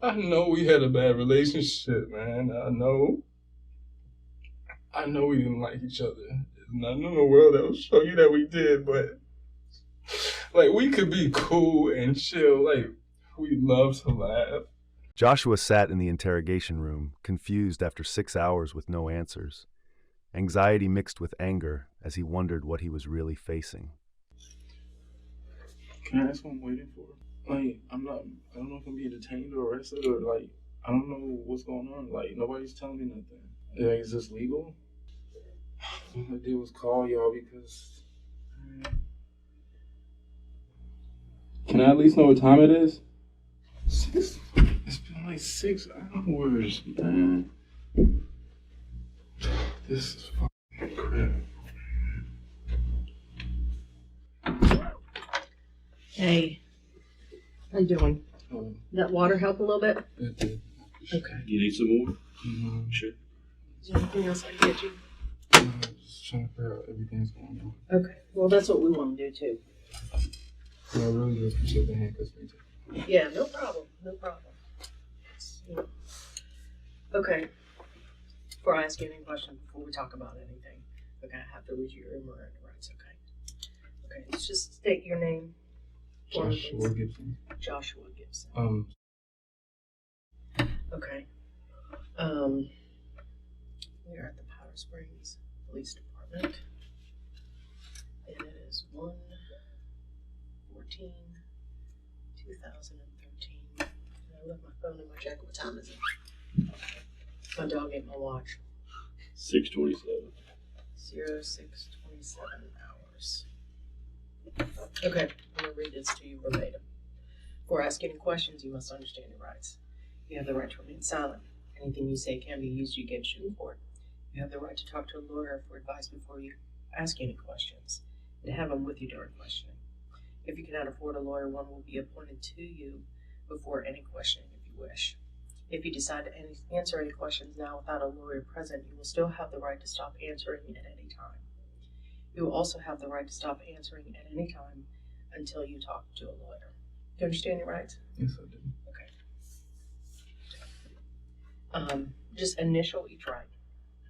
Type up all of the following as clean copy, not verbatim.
I know we had a bad relationship, man. I know we didn't like each other. There's nothing in the world that will show you that we did, but like we could be cool and chill. Like we love to laugh. Joshua sat in the interrogation room, confused after 6 hours with no answers. Anxiety mixed with anger as he wondered what he was really facing. Can I ask what I'm waiting for? Like, I don't know if I'm being detained or arrested or like, I don't know what's going on. Like, nobody's telling me nothing. Like, is this legal? All I did was call y'all because. Can I at least know what time it is? It's been like 6 hours, man. This is fucking crap. Hey, how you doing? Did that water help a little bit? It did. Okay. You need some more? Mm-hmm. Sure. Is there anything else I can get you? Just trying to figure out everything's going on. Okay. Well, that's what we want to do too. I really do appreciate the handcuffs. Yeah, no problem. No problem. Okay. Before I ask you any questions, before we talk about anything, okay, I have to read you your Miranda rights, okay? Okay, let's just state your name. Joshua Gibson. Joshua Gibson. Okay. We are at the Powder Springs Police Department. And it is 1/14/2013. And I left my phone in my jacket. What time is it? My dog ate my watch. 6:27. 06:27 hours. Okay, I'm going to read this to you verbatim. Before asking any questions, you must understand your rights. You have the right to remain silent. Anything you say can be used against you in court. You have the right to talk to a lawyer for advice before you ask any questions, and to have them with you during questioning. If you cannot afford a lawyer, one will be appointed to you before any questioning if you wish. If you decide to answer any questions now without a lawyer present, you will still have the right to stop answering at any time. You will also have the right to stop answering at any time until you talk to a lawyer. Do you understand your rights? Yes, I do. Okay. Just initial each right.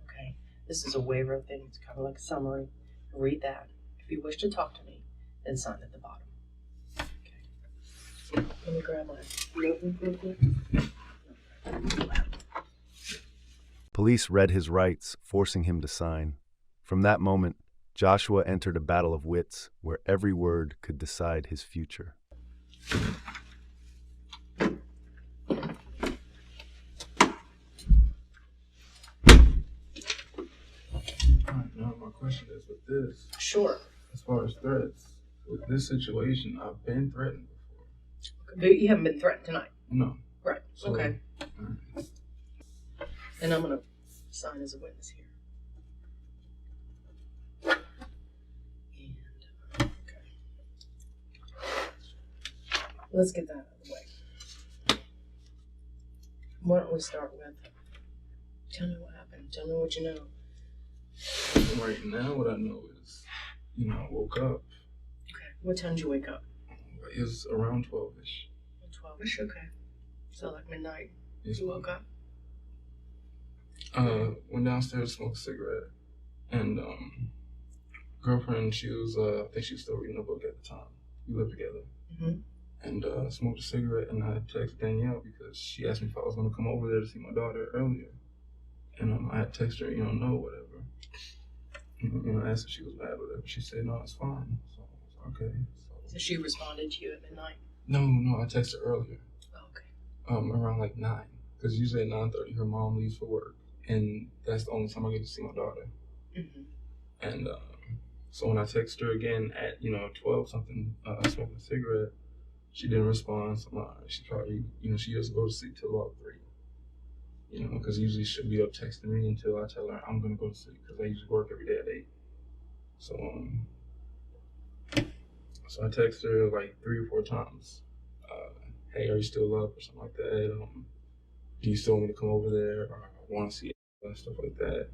Okay. This is a waiver of things, kind of like a summary. Read that. If you wish to talk to me, then sign at the bottom. Okay. Let me grab my notebook real quick. Police read his rights, forcing him to sign. From that moment, Joshua entered a battle of wits where every word could decide his future. Alright, now my question is with this. Sure. As far as threats, with this situation, I've been threatened before. But you haven't been threatened tonight? No. Right. So, okay. And I'm going to sign as a witness here. And, okay. Let's get that out of the way. Why don't we start with, tell me what happened. Tell me what you know. Right now, what I know is, I woke up. Okay. What time did you wake up? It was around 12-ish. 12-ish? Okay. So like midnight. Yes, You woke up? Went downstairs, smoked a cigarette, and girlfriend, she was I think she was still reading a book at the time. We lived together. Mm-hmm. And smoked a cigarette, and I texted Danielle because she asked me if I was going to come over there to see my daughter earlier. And I had texted her, no, whatever. I asked if she was mad or whatever. She said, no, it's fine. So I was like, okay. So she responded to you at midnight? No, I texted her earlier. Oh, okay. Around like 9. Because usually at 9:30 her mom leaves for work. And that's the only time I get to see my daughter. Mm-hmm. And so when I texted her again at, 12 something, smoking a cigarette, she didn't respond. So she probably, she doesn't go to sleep till about 3. Because usually she'll be up texting me until I tell her I'm going to go to sleep because I usually work every day at 8. So I texted her like 3 or 4 times. Hey, are you still up or something like that? Do you still want me to come over there? Or I want to see it and stuff like that.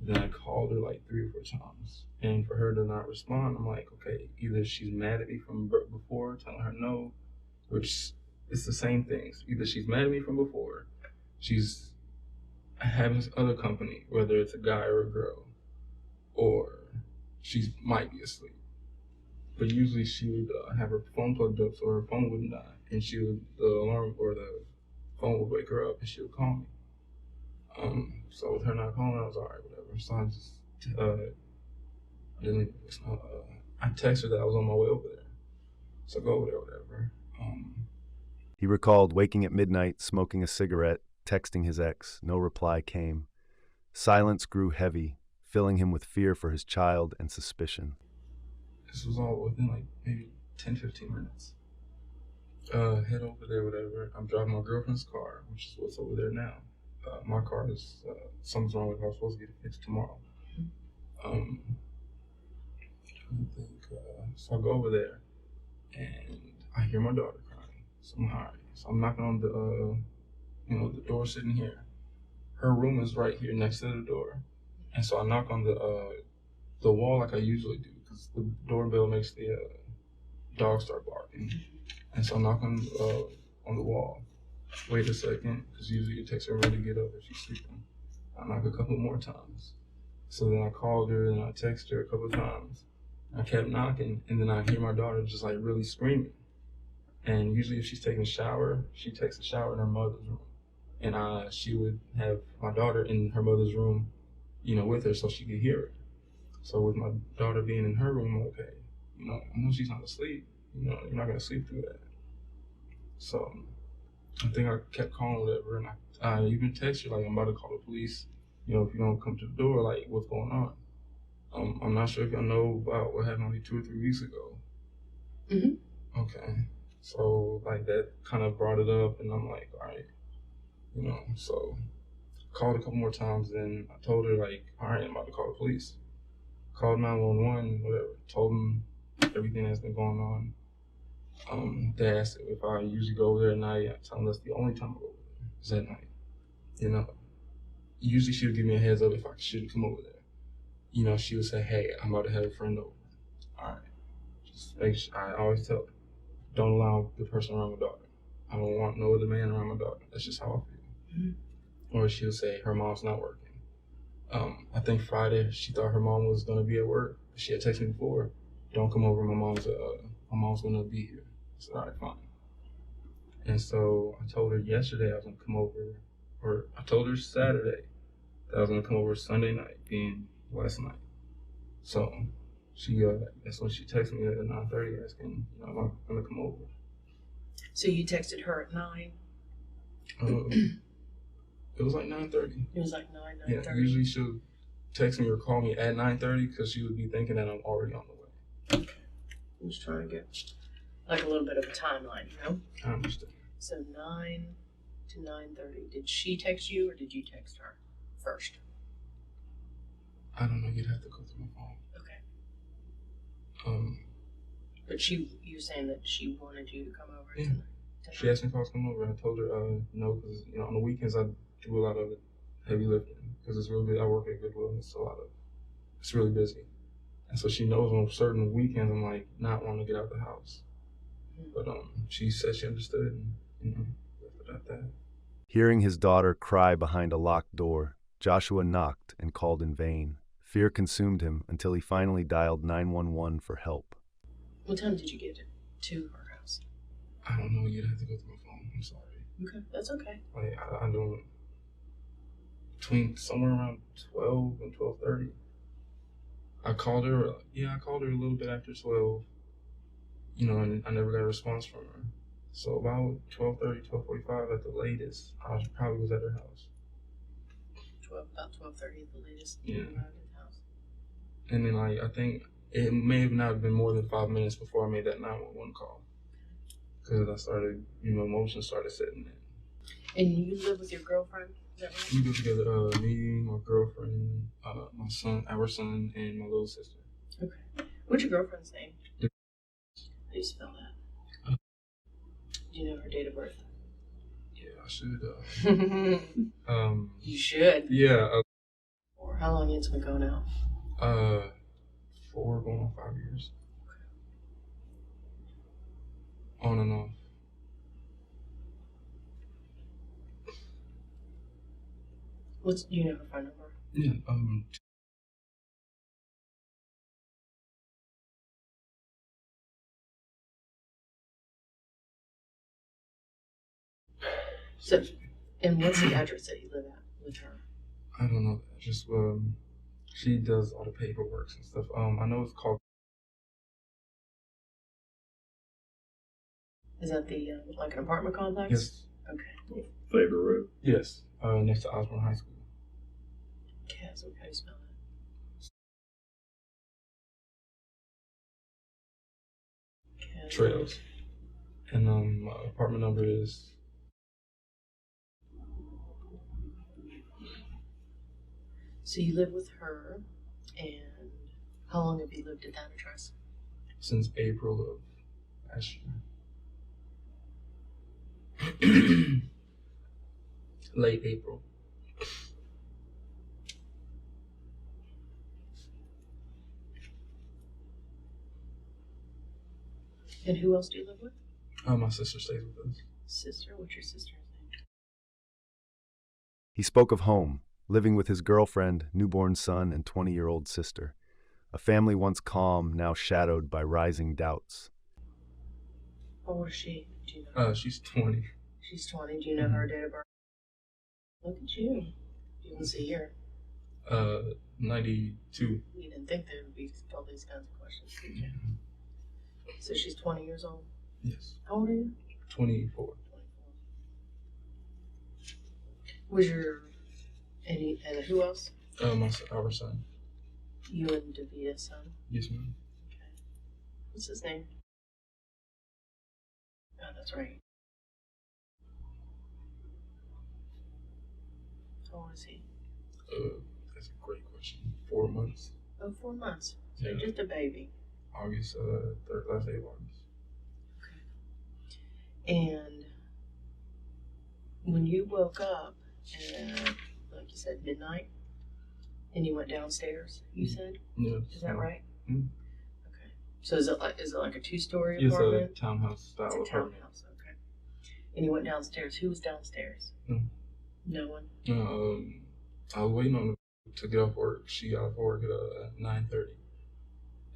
Then I called her like 3 or 4 times. And for her to not respond, I'm like, okay, either she's mad at me from before, telling her no, which it's the same things. Either she's mad at me from before, she's having other company, whether it's a guy or a girl, or she might be asleep. But usually she would have her phone plugged up so her phone wouldn't die, and the alarm or the phone would wake her up and she would call me. So with her not calling, I was all right, whatever. So I just I didn't leave a voicemail. I texted her that I was on my way over there, so go over there, whatever. He recalled waking at midnight, smoking a cigarette, texting his ex. No reply came. Silence grew heavy, filling him with fear for his child and suspicion. This was all within like maybe 10, 15 minutes. Head over there, whatever. I'm driving my girlfriend's car, which is what's over there now. My car is, something's wrong with it. I was supposed to get it fixed tomorrow. So I go over there, and I hear my daughter crying. So I'm like, all right. So I'm knocking on the door sitting here. Her room is right here next to the door. And so I knock on the wall like I usually do, because the doorbell makes the dog start barking. And so I knock on the wall. Wait a second, because usually it takes her a minute to get up if she's sleeping. I knock a couple more times. So then I called her and I texted her a couple of times. I kept knocking, and then I hear my daughter just like really screaming. And usually if she's taking a shower, she takes a shower in her mother's room. And she would have my daughter in her mother's room, with her so she could hear it. So with my daughter being in her room, okay, I know she's not asleep. You're not gonna sleep through that. So I think I kept calling whatever, and I even texted her like, I'm about to call the police. If you don't come to the door, like, what's going on? I'm not sure if y'all know about what happened like 2 or 3 weeks ago. Mm-hmm. Okay. So like that kind of brought it up, and I'm like, all right, so called a couple more times, and I told her like, all right, I'm about to call the police. Called 911, whatever, told them everything that's been going on. They asked if I usually go over there at night. I tell them that's the only time I go over there is at night. Usually she would give me a heads up if I shouldn't come over there. She would say, hey, I'm about to have a friend over. All right. Just make sure, I always tell her, don't allow the person around my daughter. I don't want no other man around my daughter. That's just how I feel. Mm-hmm. Or she would say her mom's not working. I think Friday she thought her mom was gonna be at work. She had texted me before, don't come over. My mom's gonna be here. I said, all right, fine. And so I told her yesterday I was gonna come over, or I told her Saturday that I was gonna come over Sunday night, being last night. So she, that's when she texted me at 9:30 asking, am I gonna come over? So you texted her at 9? It was like 9:30. It was like 9:30. Yeah, usually she'll text me or call me at 9:30 because she would be thinking that I'm already on the way. Okay. I'm just trying to get like a little bit of a timeline, I understand. So 9 to 9:30. Did she text you or did you text her first? I don't know. You'd have to go through my phone. Okay. But you're saying that she wanted you to come over tonight? She asked me if I was coming over. I told her no, because on the weekends I do a lot of heavy lifting because it's really, I work at Goodwill and it's really busy. And so she knows on certain weekends I'm like not wanting to get out of the house. But she said she understood, and left it at that. Hearing his daughter cry behind a locked door, Joshua knocked and called in vain. Fear consumed him until he finally dialed 911 for help. What time did you get to her house? I don't know. You'd have to go through my phone. I'm sorry. Okay, that's okay. Like I don't. Between somewhere around 12 and 12:30. I called her. Yeah, I called her a little bit after 12. And I never got a response from her. So about 12:30, 12:45 at the latest, I probably was at her house. About 12:30 at the latest. Yeah. At the house. And then I think it may have not been more than 5 minutes before I made that 911 call. Because I started, emotions started setting in. And you live with your girlfriend? Is that right? We live together, me, my girlfriend, my son, our son, and my little sister. Okay. What's your girlfriend's name? How do you spell that? Do you know her date of birth? Yeah, I should. You should. Yeah. Or how long it's been going out? 4 going on 5 years. Okay. On and off. Do you know her phone number? Yeah. So, and what's the address that you live at with her? I don't know. Just she does all the paperwork and stuff. I know it's called. Is that the like an apartment complex? Yes. Okay. Favorite road. Yes. Next to Osborne High School. Okay, so how do you spell that? Okay. Trails. And my apartment number is. So you live with her, and how long have you lived at that address? Since April of last year. Late April. And who else do you live with? My sister stays with us. Sister? What's your sister's name? He spoke of home, living with his girlfriend, newborn son, and 20-year-old sister. A family once calm, now shadowed by rising doubts. How old is she? Do you know? She's 20. She's 20. Do you know her date of birth? Look at you. You can see here. 92. You didn't think there would be all these kinds of questions, did you? So she's 20 years old? Yes. How old are you? 24. 24. Was your... And who else? Our son. You and Davita's son? Yes, ma'am. Okay. What's his name? Oh, that's right. How old is he? That's a great question. 4 months. Oh, 4 months. So Yeah. just a baby. August, last day of August. And when you woke up at, like you said, midnight, and you went downstairs, you said? Yeah. Is that right? Mm-hmm. Okay. So is it like a 2-story It's apartment? a townhouse style It's a apartment. townhouse, okay. And you went downstairs. Who was downstairs? No one? I was waiting on her to get off work. She got off work at 9:30.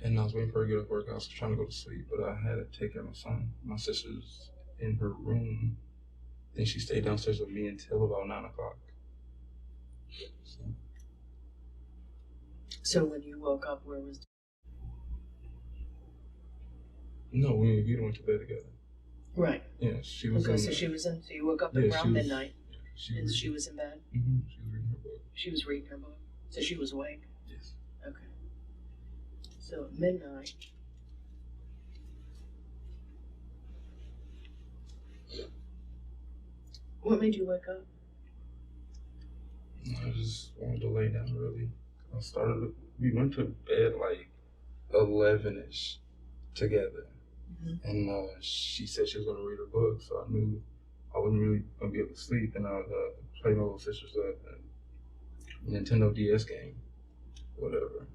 And I was waiting for her to get off work. I was trying to go to sleep, but I had to take care of my son. My sister's in her room. Then she stayed downstairs with me until about 9 o'clock. So when you woke up, where was... No, we went to bed together. Right. Yeah, she was Okay, in... so she was in... So you woke up Yeah, around midnight, and she was was in bed? Mm-hmm. She was reading her book. She was reading her book. So she was awake? Yes. Okay. So at midnight... What made you wake up? I just wanted to lay down, really. We went to bed like 11-ish together. Mm-hmm. And she said she was going to read her book, so I knew I wasn't really going to be able to sleep. And I would play my little sister's Nintendo DS game, whatever.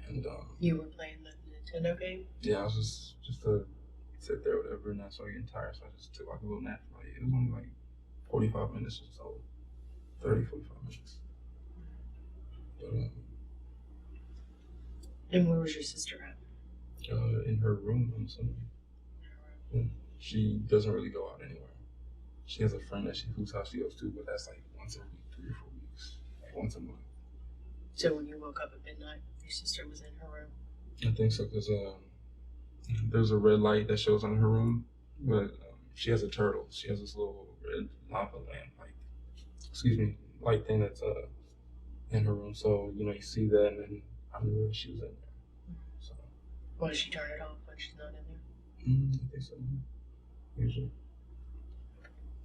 And You were playing the Nintendo game? yeah, I was just to sit there, whatever, and I started getting tired, so I just took like a little nap. Like, it was only like 45 minutes or so, 30, 45 minutes. But, And where was your sister at? in her room on Sunday. Yeah. She doesn't really go out anywhere. She has a friend whose house she goes to, but that's like once every 3 or 4 weeks, like once a month. So when you woke up at midnight, your sister was in her room? I think so, because there's a red light that shows on her room, but she has a turtle. She has this little red lava lamp, light thing that's in her room. So, you see that, and then I knew she was in there. So. Why does she turn it off when she's not in there? I think so. Usually.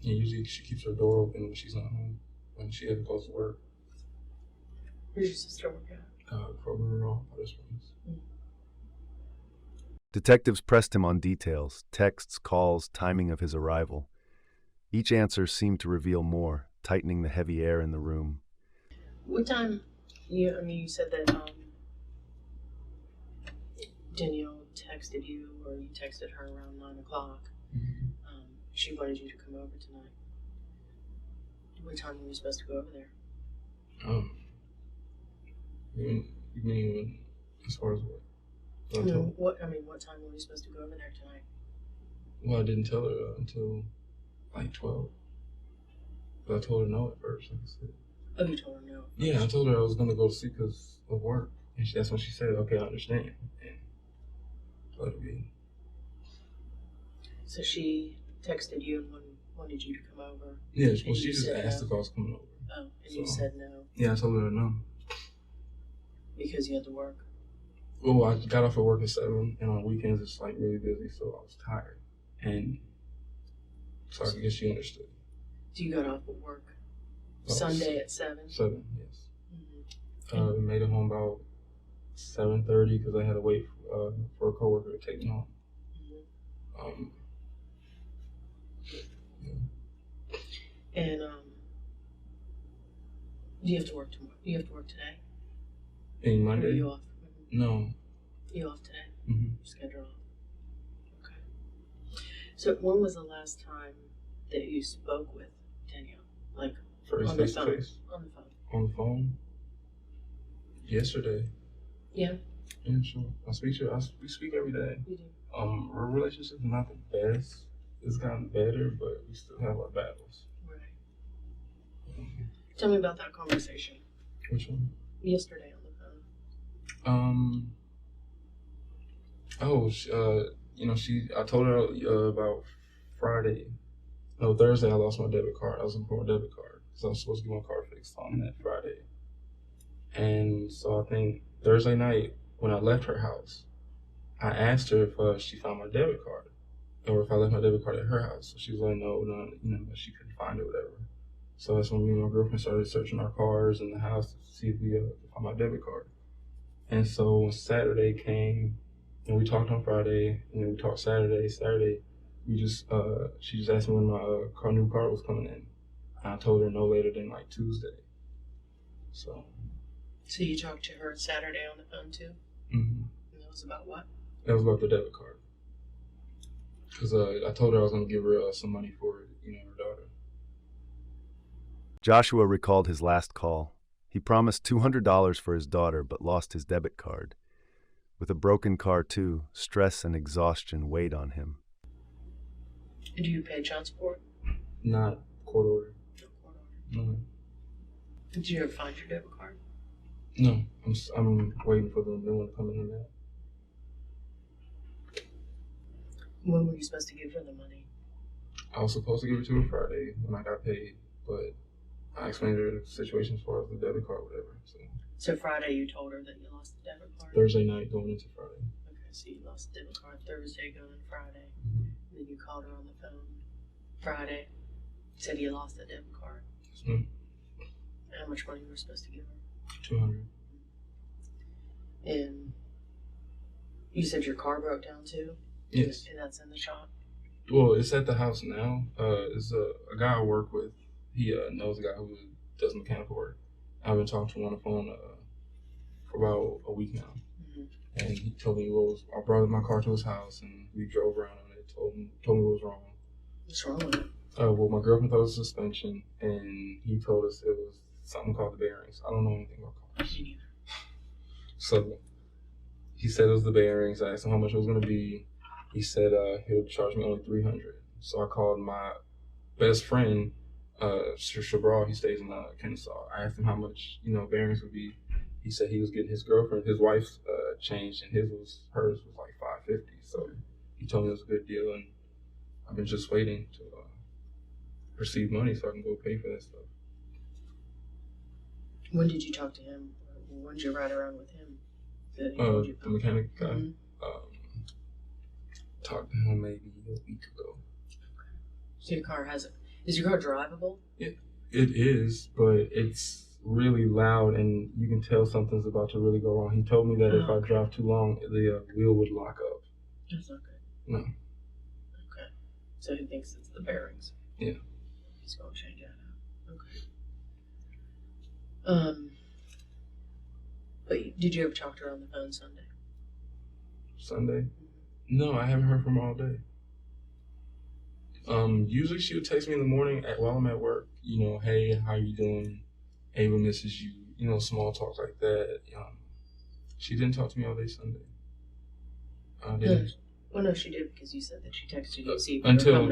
Yeah, usually she keeps her door open when she's not home, when she ever goes to work. Where's your sister work at? Kroger or Powder Springs. Detectives pressed him on details, texts, calls, timing of his arrival. Each answer seemed to reveal more, tightening the heavy air in the room. What time, you said that Danielle texted you, or you texted her around 9 o'clock. Mm-hmm. She wanted you to come over tonight. What time were you supposed to go over there? You mean as far as what? What time were we supposed to go over there tonight? Well, I didn't tell her until like 12. But I told her no at first, like I said. Oh, you told her no? Yeah, I told her I was going to go to sleep because of work. And that's when she said, okay, I understand. And let it be. So she texted you and wanted you to come over? Yeah, well, she just asked if I was coming over. Oh, and you said no? Yeah, I told her no. Because you had to work? Well, I got off at work at 7, and on weekends it's like really busy, so I was tired. And so I guess she understood. So you got off at work Sunday at 7? 7, yes. Mm-hmm. We made it home about 7:30 because I had to wait for a coworker to take me home. Mm-hmm. And do you have to work tomorrow? Do you have to work today? Any Monday? Or are you off? Mm-hmm. No. You off today? Mm-hmm. Schedule off. Okay. So when was the last time that you spoke with Danielle? Like First on the face to phone? face? On the phone. On the phone? Yesterday. Yeah. Yeah, sure. We speak every day. You do. Our relationship is not the best. It's gotten better, but we still have our battles. Right. Tell me about that conversation. Which one? Yesterday on the phone. I told her about Friday. No, Thursday I lost my debit card. I was looking for my debit card because I was supposed to get my car fixed on that Friday. And so I think Thursday night when I left her house, I asked her if she found my debit card or if I left my debit card at her house. So she was like, no, she couldn't find it, whatever. So that's when me and my girlfriend started searching our cars in the house to see if we could find my debit card. And so when Saturday came, and we talked on Friday, and then we talked Saturday. Saturday, she just asked me when my new car was coming in. And I told her no later than like Tuesday. So you talked to her Saturday on the phone too? Mm-hmm. And that was about what? That was about the debit card. Because I told her I was going to give her some money for her daughter. Joshua recalled his last call. He promised $200 for his daughter, but lost his debit card. With a broken car, too, stress and exhaustion weighed on him. And do you pay child support? Not court order. No court order. No. Did you ever find your debit card? No. I'm waiting for the new one to come in now. When were you supposed to give her the money? I was supposed to give it to her Friday when I got paid, but I explained to her the situation as far as the debit card, whatever. So Friday you told her that you lost the debit card? Thursday night going into Friday. Okay, so you lost the debit card Thursday going into Friday. Mm-hmm. And then you called her on the phone Friday, said you lost the debit card. Yes, ma'am. How much money you were supposed to give her? 200. And you said your car broke down too? Yes. And that's in the shop? Well, it's at the house now. It's a guy I work with. He knows a guy who does mechanical work. I've been talking to him on the phone for about a week now. Mm-hmm. And he told me I brought my car to his house and we drove around on it, told me what was wrong. What's wrong with it? Well, my girlfriend thought it was suspension, and he told us it was something called the bearings. I don't know anything about cars. Me neither. So he said it was the bearings. I asked him how much it was going to be. He said he'll charge me only $300. So I called my best friend, Shabral. He stays in Kennesaw. I asked him how much bearings would be. He said he was getting his wife's changed, and hers was like $550. So he told me it was a good deal, and I've been just waiting to receive money so I can go pay for that stuff. When did you talk to him? When did you ride around with him? The mechanic guy. Mm-hmm. Talked to him maybe a week ago. Okay. So your car is your car drivable? It is, but it's really loud and you can tell something's about to really go wrong. He told me that if I drive too long, the wheel would lock up. That's not good. No. Okay. So he thinks it's the bearings. Yeah. He's going to change that out. Okay. But did you ever talk to her on the phone Sunday? Sunday? Mm-hmm. No, I haven't heard from her all day. Usually she would text me in the morning while I'm at work, hey, how you doing? Ava misses you, you know, small talk like that. She didn't talk to me all day Sunday. Well, no, she did because you said that she texted you to see if until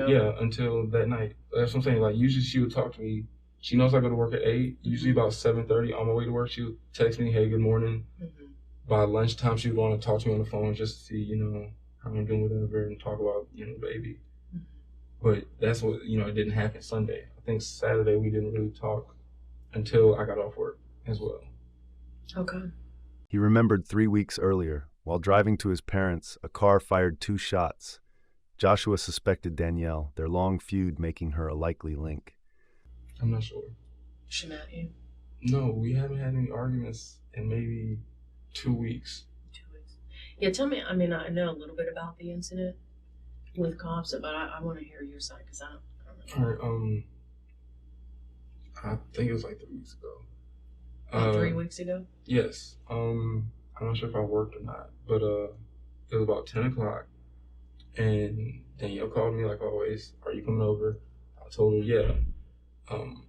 that night. That's what I'm saying. Like, usually she would talk to me. She knows I go to work at 8. Usually about 7:30 on my way to work, she would text me, "Hey, good morning." By lunchtime, she would want to talk to me on the phone just to see, you know, how I'm doing, whatever, and talk about, you know, baby. But that's what, you know, it didn't happen Sunday. I think Saturday we didn't really talk until I got off work as well. Okay. He remembered 3 weeks earlier, while driving to his parents, a car fired 2 shots. Joshua suspected Danielle, their long feud making her a likely link. I'm not sure. She met you? No, we haven't had any arguments in maybe 2 weeks. 2 weeks. Yeah, tell me, I mean, I know a little bit about the incident with cops, but I want to hear your side because I don't know. All right, I think it was like 3 weeks ago. 3 weeks ago? Yes. I'm not sure if I worked or not, but it was about 10 o'clock, and Danielle called me like always. "Are you coming over?" I told her, "Yeah."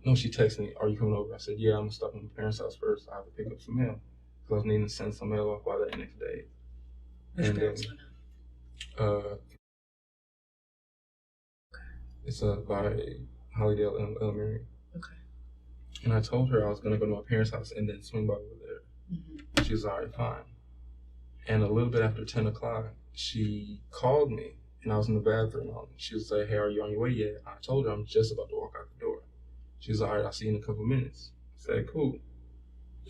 No, she texted me, "Are you coming over?" I said, "Yeah, I'm gonna stop at my parents' house first. I have to pick up some mail because I was needing to send some mail off by the next day." Which parents live in? It's by Hollydale Elementary. Okay. And I told her I was gonna go to my parents' house and then swing by over there. She was all right, fine. And a little bit after 10 o'clock, she called me, and I was in the bathroom. She was like, "Hey, are you on your way yet?" I told her I'm just about to walk out the door. She was like, "All right, I'll see you in a couple minutes." I said, "Cool."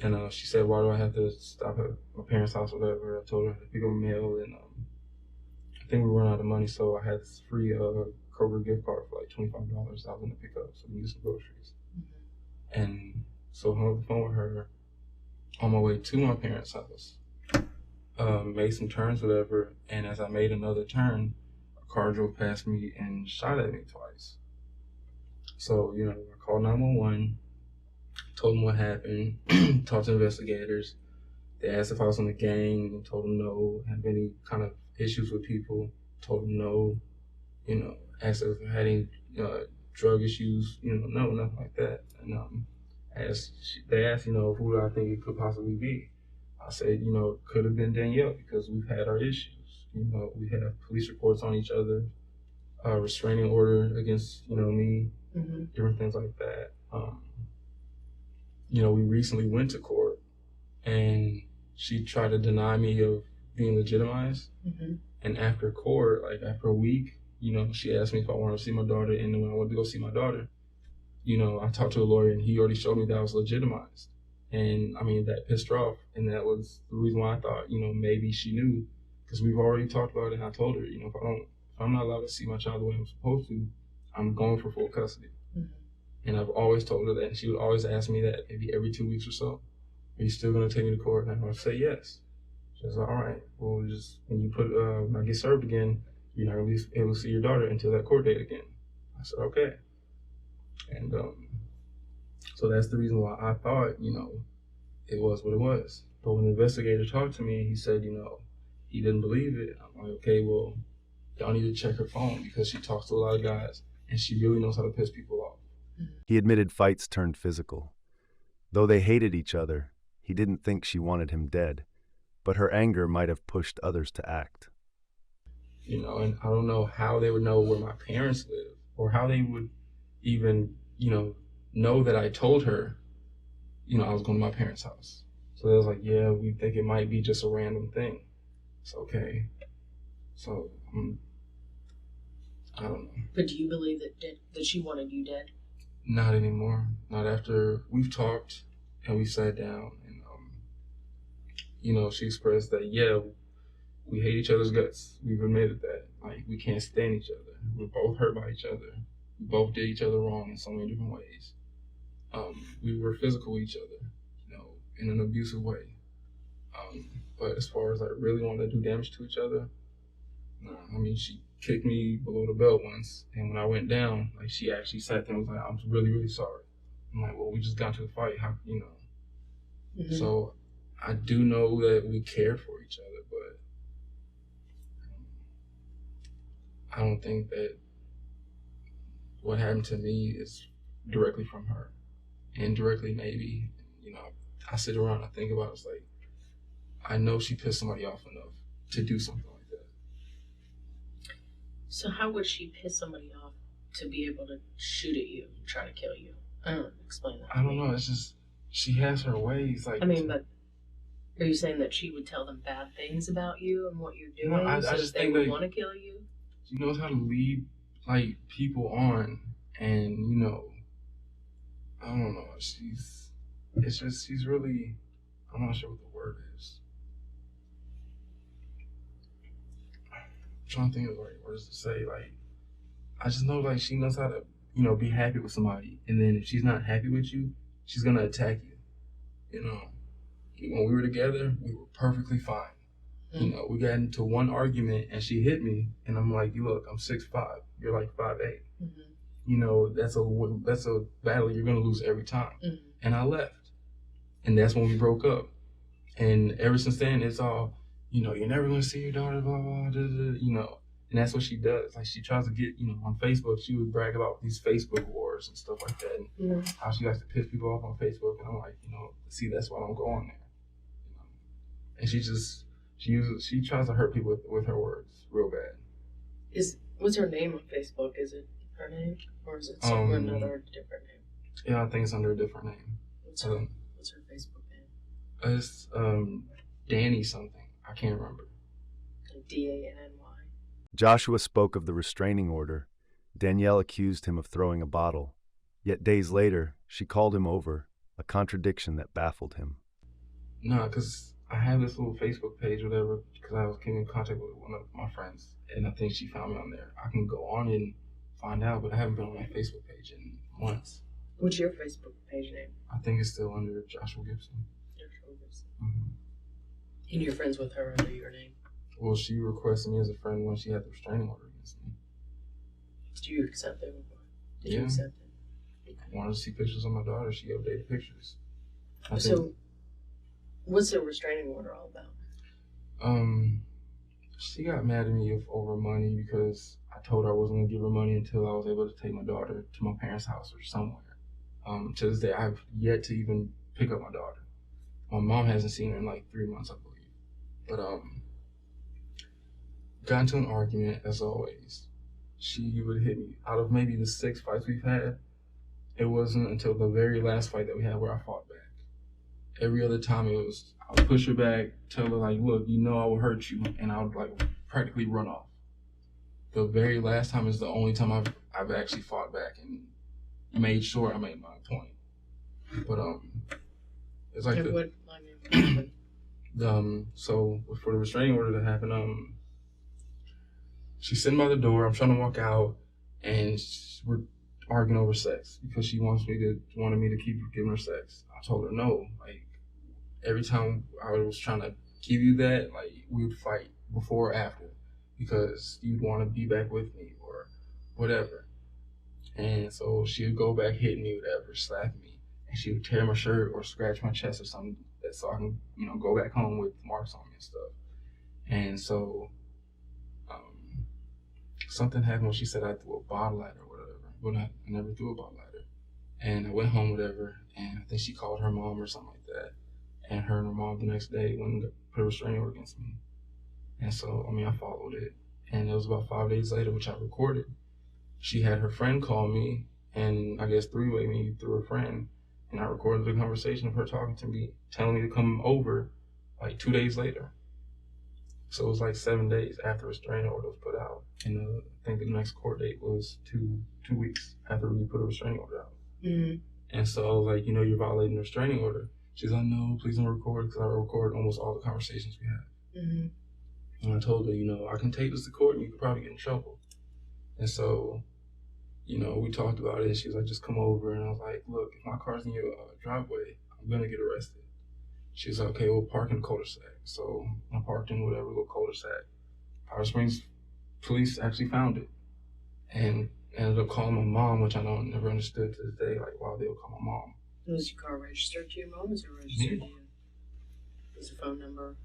And she said, "Why do I have to stop at my parents' house or whatever?" I told her to pick up mail, and I think we ran out of money, so I had this free Kroger gift card for like $25 I was going to pick up so we can get some groceries. And so I hung up the phone with her on my way to my parents' house. Made some turns, whatever, and as I made another turn, a car drove past me and shot at me twice. So, you know, I called 911, told them what happened, talked to investigators. They asked if I was in the gang, told them no. Have any kind of issues with people, told them no. You know, asked if I had any drug issues, you know, no, nothing like that. And they asked, you know, who I think it could possibly be. I said, you know, it could have been Danielle because we've had our issues. You know, we have police reports on each other, restraining order against, you know, me, different things like that. You know, we recently went to court and she tried to deny me of being legitimized. And after court, like after a week, you know, she asked me if I wanted to see my daughter. And when I went to go see my daughter, you know, I talked to a lawyer and he already showed me that I was legitimized. And I mean, that pissed her off. And that was the reason why I thought, you know, maybe she knew, because we've already talked about it. And I told her, you know, if I'm not allowed to see my child the way I'm supposed to, I'm going for full custody. And I've always told her that. And she would always ask me that maybe every 2 weeks or so. Are you still going to take me to court? And I would say yes. She was like, all right, well, just when I get served again, you're not going to be able to see your daughter until that court date again. I said, okay. And so that's the reason why I thought, you know, it was what it was. But when the investigator talked to me, he said, you know, he didn't believe it. I'm like, okay, well, y'all need to check her phone because she talks to a lot of guys and she really knows how to piss people off. He admitted fights turned physical. Though they hated each other, he didn't think she wanted him dead, but her anger might have pushed others to act. You know, and I don't know how they would know where my parents live or how they would even, you know that I told her, you know, I was going to my parents' house. So they was like, yeah, we think it might be just a random thing. It's okay. So, I don't know. But do you believe that she wanted you dead? Not anymore. Not after we've talked and we sat down and, you know, she expressed that, yeah, we hate each other's guts. We've admitted that. Like, we can't stand each other. We're both hurt by each other. We both did each other wrong in so many different ways. We were physical with each other, you know, in an abusive way. But as far as like really wanting to do damage to each other, no. I mean, she kicked me below the belt once, and when I went down, like she actually sat there and was like, "I'm really, really sorry." I'm like, "Well, we just got into a fight, how, you know?" So I do know that we cared for each other, but I don't think that what happened to me is directly from her. indirectly maybe. You know, I sit around and I think about it. It's like, I know she pissed somebody off enough to do something like that. So how would she piss somebody off to be able to shoot at you and try to kill you? I don't explain that. I don't know. It's just she has her ways. Like, I mean, but are you saying that she would tell them bad things about you and what you're doing, no, I so just that they think would that want to kill you? she knows how to lead like people on, and you know, I don't know. She's really. I'm not sure what the word is. I'm trying to think of the right words to say. Like, I just know like she knows how to, you know, be happy with somebody, and then if she's not happy with you, she's gonna attack you. You know, when we were together, we were perfectly fine. You know, we got into one argument and she hit me, and I'm like, look, I'm 6'5", you're like 5'8". Mm-hmm. You know, that's a battle you're gonna lose every time. Mm-hmm. And I left, and that's when we broke up. And ever since then, it's all, you know, you're never gonna see your daughter, blah blah, you know. And that's what she does. Like, she tries to get, you know, on Facebook, she would brag about these Facebook wars and stuff like that, and how she likes to piss people off on Facebook. And I'm like, you know, see, that's why I don't go on there. You know? And she tries to hurt people with her words real bad. What's her name on Facebook? Is it her name, or is it some another different name? Yeah, I think it's under a different name. What's her Facebook name? It's Danny something. I can't remember. Danny. Joshua spoke of the restraining order. Danielle accused him of throwing a bottle. Yet days later, she called him over, a contradiction that baffled him. No, because I have this little Facebook page, whatever, because I was getting in contact with one of my friends, and I think she found me on there. I can go on and find out, but I haven't been on that Facebook page in months. What's your Facebook page name? I think it's still under Joshua Gibson. Joshua Gibson. Mm-hmm. And you're friends with her under your name? Well, she requested me as a friend when she had the restraining order against me. Did you accept it? Did you accept it? I wanted to see pictures of my daughter. She updated pictures. So, what's the restraining order all about? She got mad at me over money because I told her I wasn't going to give her money until I was able to take my daughter to my parents' house or somewhere. To this day, I've yet to even pick up my daughter. My mom hasn't seen her in like 3 months, I believe. But got into an argument, as always. She would hit me. Out of maybe the 6 fights we've had, it wasn't until the very last fight that we had where I fought back. Every other time it was, I would push her back, tell her like, look, you know I will hurt you, and I would like practically run off. The very last time is the only time I've actually fought back and made sure I made my point. But it's like so for the restraining order to happen, she's sitting by the door. I'm trying to walk out, and we're arguing over sex because she wanted me to keep giving her sex. I told her no. Like, every time I was trying to give you that, like, we would fight before or after because you'd want to be back with me or whatever. And so she would go back, hit me, whatever, slap me, and she would tear my shirt or scratch my chest or something so I can, you know, go back home with marks on me and stuff. And so something happened when she said I threw a bottle at her or whatever. But I never threw a bottle at her. And I went home, whatever, and I think she called her mom or something like that. And her mom the next day went and put a restraining order against me. And so, I mean, I followed it. And it was about 5 days later, which I recorded. She had her friend call me and I guess three-way me through her friend. And I recorded the conversation of her talking to me, telling me to come over like 2 days later. So it was like 7 days after a restraining order was put out. And I think the next court date was two weeks after we put a restraining order out. Mm-hmm. And so I was like, you know, you're violating the restraining order. She's like, no, please don't record, because I record almost all the conversations we have. Mm-hmm. And I told her, you know, I can take this to court and you could probably get in trouble. And so, you know, we talked about it. She was like, just come over. And I was like, look, if my car's in your driveway, I'm going to get arrested. She was like, okay, we'll park in the cul-de-sac. So I parked in whatever little cul-de-sac. Powder Springs police actually found it and ended up calling my mom, which I never understood to this day, like, why they would call my mom. Was your car registered to your mom? Was it registered to you? Was the phone number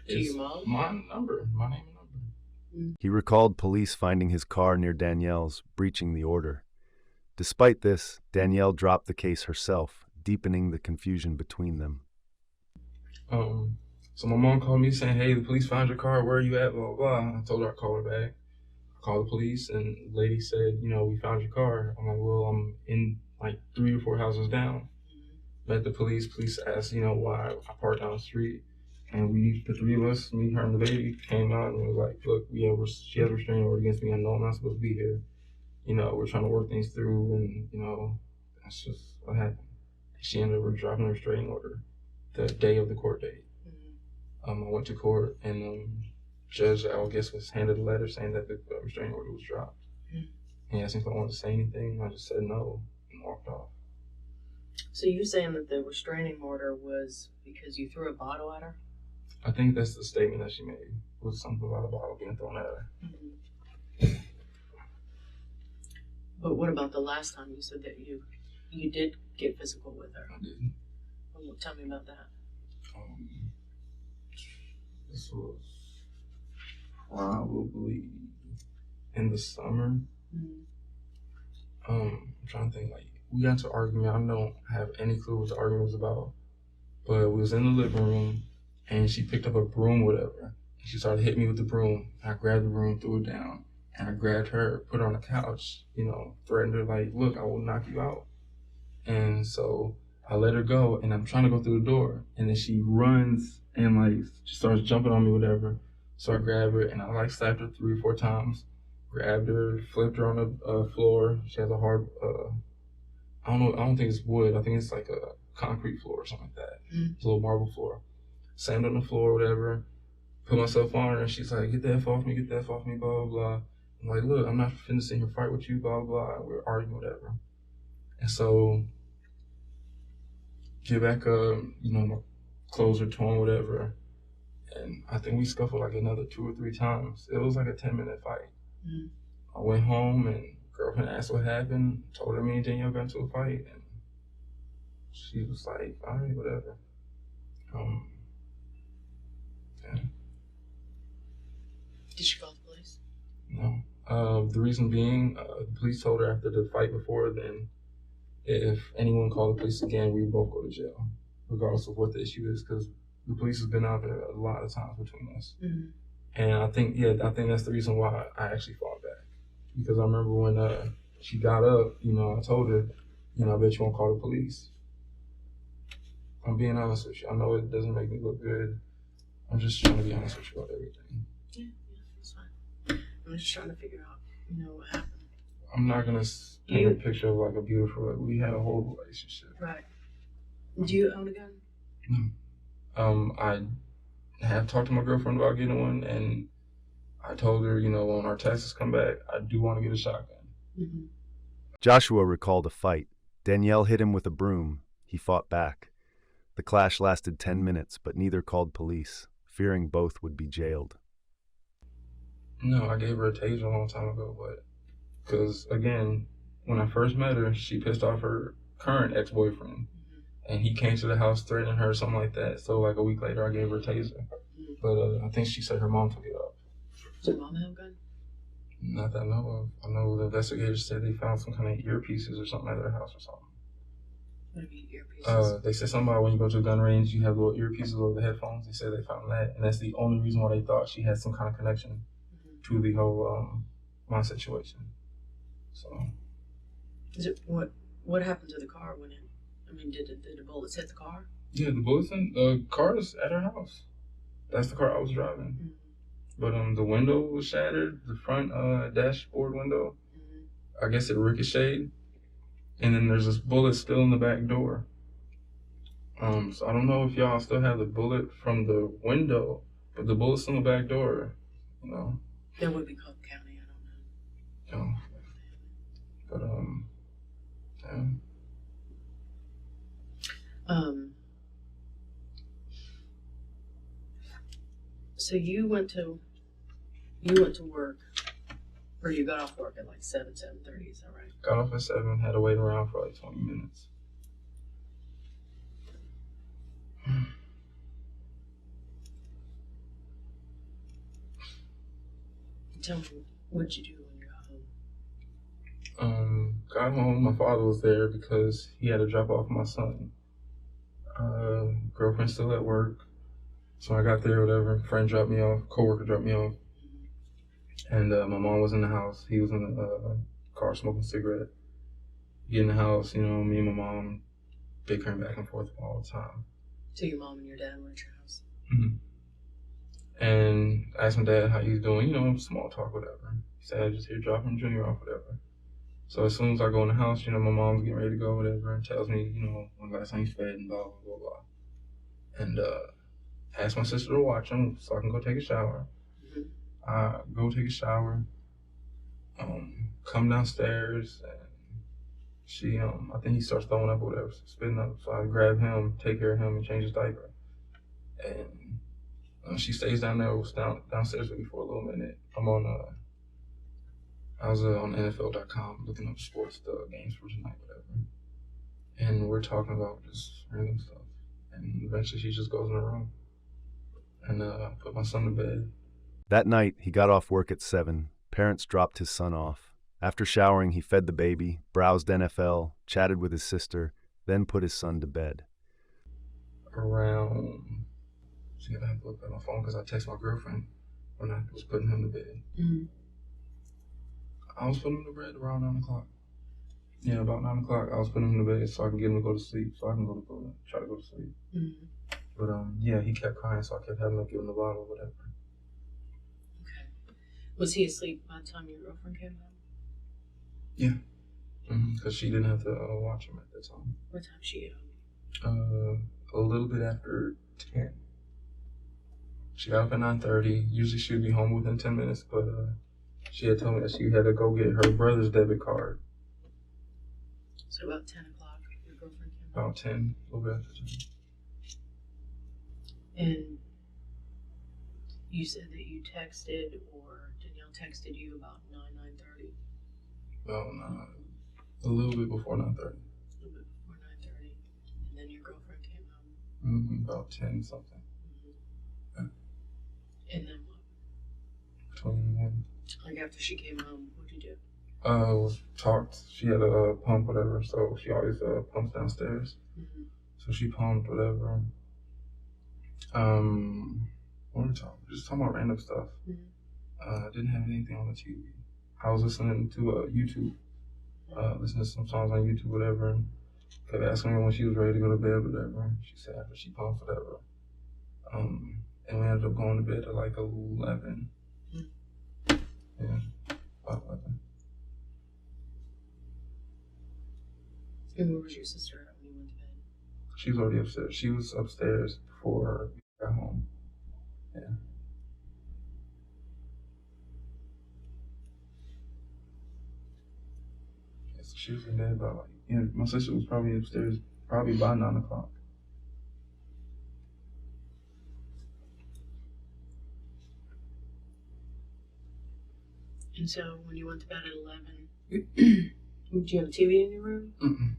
to your mom? My name and number. He recalled police finding his car near Danielle's, breaching the order. Despite this, Danielle dropped the case herself, deepening the confusion between them. So my mom called me saying, "Hey, the police found your car. Where are you at?" Blah, blah, blah. I told her I'd call her back. I called the police, and the lady said, "We found your car." I'm like, "Well, I'm in like 3 or 4 houses down." Met the police. Police asked, why I parked down the street. And the three of us, me, her, and the baby, came out and was like, "Look, she has a restraining order against me. I know I'm not supposed to be here. We're trying to work things through, and, that's just what happened." She ended up dropping a restraining order the day of the court date. I went to court, and judge, I guess, was handed a letter saying that the restraining order was dropped. And he asked me if I wanted to say anything. I just said no and walked off. So you're saying that the restraining order was because you threw a bottle at her? I think that's the statement that she made, was something about a bottle being thrown at her. But what about the last time you said that you did get physical with her? I did. Well, tell me about that. This was probably in the summer. I'm trying to think, we got into an argument. I don't have any clue what the argument was about. But we was in the living room, and she picked up a broom or whatever. And she started hitting me with the broom. I grabbed the broom, threw it down, and I grabbed her, put her on the couch, threatened her, like, "Look, I will knock you out." And so I let her go, and I'm trying to go through the door. And then she runs and, she starts jumping on me, whatever. So I grab her, and I, slapped her 3 or 4 times. Grabbed her, flipped her on the floor. She has a hard, I don't think it's wood. I think it's like a concrete floor or something like that. It's a little marble floor. Slammed on the floor, whatever. Put myself on her, and she's like, "Get the F off me, get the F off me, blah, blah, blah." I'm like, "Look, I'm not finna sit here fight with you, blah, blah, blah." We're arguing, whatever. And so, get back up, my clothes are torn, whatever. And I think we scuffled another 2 or 3 times. It was like a 10-minute fight. I went home, and girlfriend asked what happened. Told her me and Danielle got into a fight, and she was like, "All right, whatever." Yeah. Did she call the police? No. The reason being, the police told her after the fight before then, if anyone called the police again, we would both go to jail, regardless of what the issue is, because the police has been out there a lot of times between us. And I think that's the reason why I actually fought back. Because I remember when she got up, I told her, "I bet you won't call the police." I'm being honest with you. I know it doesn't make me look good. I'm just trying to be honest with you about everything. Yeah, that's fine. I'm just trying to figure out, what happened. I'm not going to paint a picture of a beautiful, we had a horrible relationship. Right. Do you own a gun? No. I have talked to my girlfriend about getting one, and I told her, when our taxes come back, I do want to get a shotgun. Joshua recalled a fight. Danielle hit him with a broom. He fought back. The clash lasted 10 minutes, but neither called police, fearing both would be jailed. No, I gave her a taser a long time ago, but because, again, when I first met her, she pissed off her current ex-boyfriend, and he came to the house threatening her, something like that. So, a week later, I gave her a taser. But I think she said her mom took it up. Does your mom have a gun? Not that I know of. I know the investigators said they found some kind of earpieces or something at their house or something. What do you mean earpieces? They said something about when you go to a gun range, you have little earpieces over the headphones. They said they found that, and that's the only reason why they thought she had some kind of connection to the whole my situation. So, Is it what happened to the car when it? I mean, did the bullets hit the car? Yeah, the bullets in the car is at her house. That's the car I was driving. But the window was shattered. The front dashboard window, I guess it ricocheted. And then there's this bullet still in the back door. So I don't know if y'all still have the bullet from the window, but the bullet's in the back door, That would be Cobb County, I don't know. But, yeah. So you went to work, or you got off work at 7:30, is that right? Got off at 7, had to wait around for 20 minutes. Tell me, what'd you do when you got Got home, my father was there because he had to drop off my son. Girlfriend still at work. So I got there, whatever. Friend dropped me off, coworker dropped me off. And my mom was in the house. He was in the car smoking a cigarette. Get in the house, me and my mom bickering back and forth all the time. So your mom and your dad were at your house? Mm-hmm. And I asked my dad how he's doing, small talk, whatever. He said, I just here dropping Junior off, whatever. So as soon as I go in the house, my mom's getting ready to go, whatever, and tells me, when last time he's fed and blah, blah, blah, blah. And asked my sister to watch him so I can go take a shower. Mm-hmm. I go take a shower, come downstairs, and she, I think he starts throwing up or whatever, spitting up. So I grab him, take care of him, and change his diaper. And she stays downstairs with me for a little minute. I was on NFL.com looking up sports, the games for tonight, whatever. And we're talking about just random stuff. And eventually she just goes in her room and put my son to bed. That night, he got off work at 7. Parents dropped his son off. After showering, he fed the baby, browsed NFL, chatted with his sister, then put his son to bed. Around, see, I have to look at my phone because I texted my girlfriend when I was putting him to bed. Mm-hmm. I was putting him to bed around 9 o'clock. Yeah, about 9 o'clock, I was putting him to bed so I can get him to go to sleep, so I can try to go to sleep. Mm-hmm. But yeah, he kept crying, so I kept having to give him the bottle or whatever. Okay. Was he asleep by the time your girlfriend came home? Yeah. Because she didn't have to watch him at that time. What time she get home? A little bit after 10. She got up at 9:30. Usually she would be home within 10 minutes, but she had told me that she had to go get her brother's debit card. So about 10 o'clock, your girlfriend came home? About 10, a little bit after 10. And you said that you texted, or Danielle texted you about 9:30? About a little bit before 9:30. A little bit before 9:30. And then your girlfriend came home? About 10 something. Mm-hmm. Yeah. And then what? Between then. Like after she came home, what'd you do? Talked. She had a pump, whatever, so she always pumps downstairs. Mm-hmm. So she pumped, whatever. What were we talking? Just talking about random stuff. Mm-hmm. I didn't have anything on the TV. I was listening to YouTube, listening to some songs on YouTube, whatever. And kept asking her when she was ready to go to bed, whatever. She said after she pumped, whatever. And we ended up going to bed at like 11. Mm-hmm. Yeah, about 11. And where was your sister at when you went to bed? She was already upstairs. She was upstairs before we got home. Yeah. So she was in bed by my sister was probably upstairs probably by 9 o'clock. And so when you went to bed at 11, did you have a TV in your room? Mm-mm.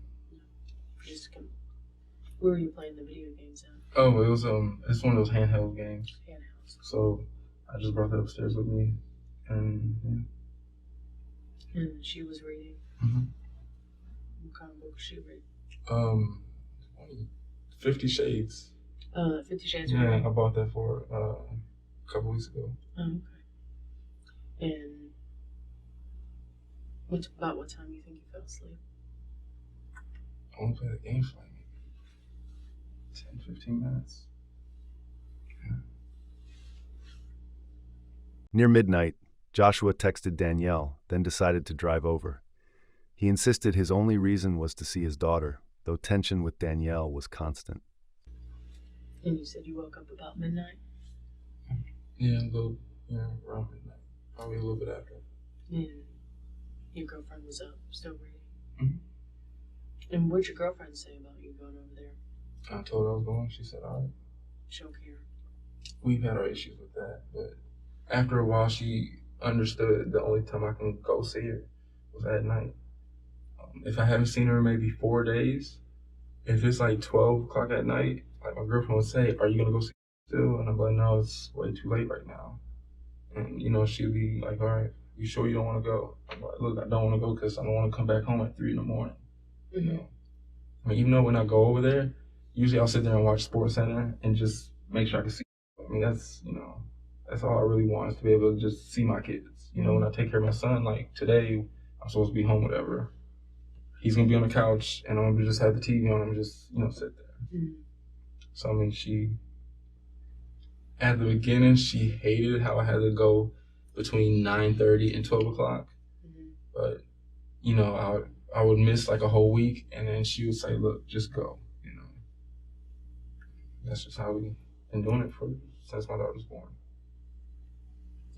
No. Where were you playing the video games at? Oh, it was it's one of those handheld games. Handhelds. So I just brought that upstairs with me, and yeah. And she was reading. Mm-hmm. What kind of book was she reading? 50 Shades. 50 Shades. Yeah, Right? I bought that for a couple weeks ago. Oh, okay. And about what time do you think you fell asleep? I want to play the game for like 10, 15 minutes. Yeah. Near midnight, Joshua texted Danielle, then decided to drive over. He insisted his only reason was to see his daughter, though tension with Danielle was constant. And you said you woke up about midnight? Yeah, around midnight. Probably a little bit after. And your girlfriend was up, still reading? Mm-hmm. And what'd your girlfriend say about you going over there? I told her I was going. She said, all right. She don't care. We've had our issues with that, but after a while, she understood the only time I can go see her was at night. If I haven't seen her in maybe 4 days, if it's like 12 o'clock at night, like my girlfriend would say, are you going to go see her still? And I'm like, no, it's way too late right now. And, she'd be like, all right, you sure you don't want to go? I'm like, look, I don't want to go because I don't want to come back home at 3 a.m. You know, I mean, even though when I go over there, usually I'll sit there and watch Sports Center and just make sure I can see. I mean, that's, you know, that's all I really want is to be able to just see my kids. You know, when I take care of my son, like today, I'm supposed to be home, whatever. He's going to be on the couch and I'm going to just have the TV on and just, you know, sit there. So, I mean, at the beginning, she hated how I had to go between 9:30 and 12 o'clock. But, you know, I would miss like a whole week and then she would say, look, just go, you know. That's just how we've been doing it since my daughter was born.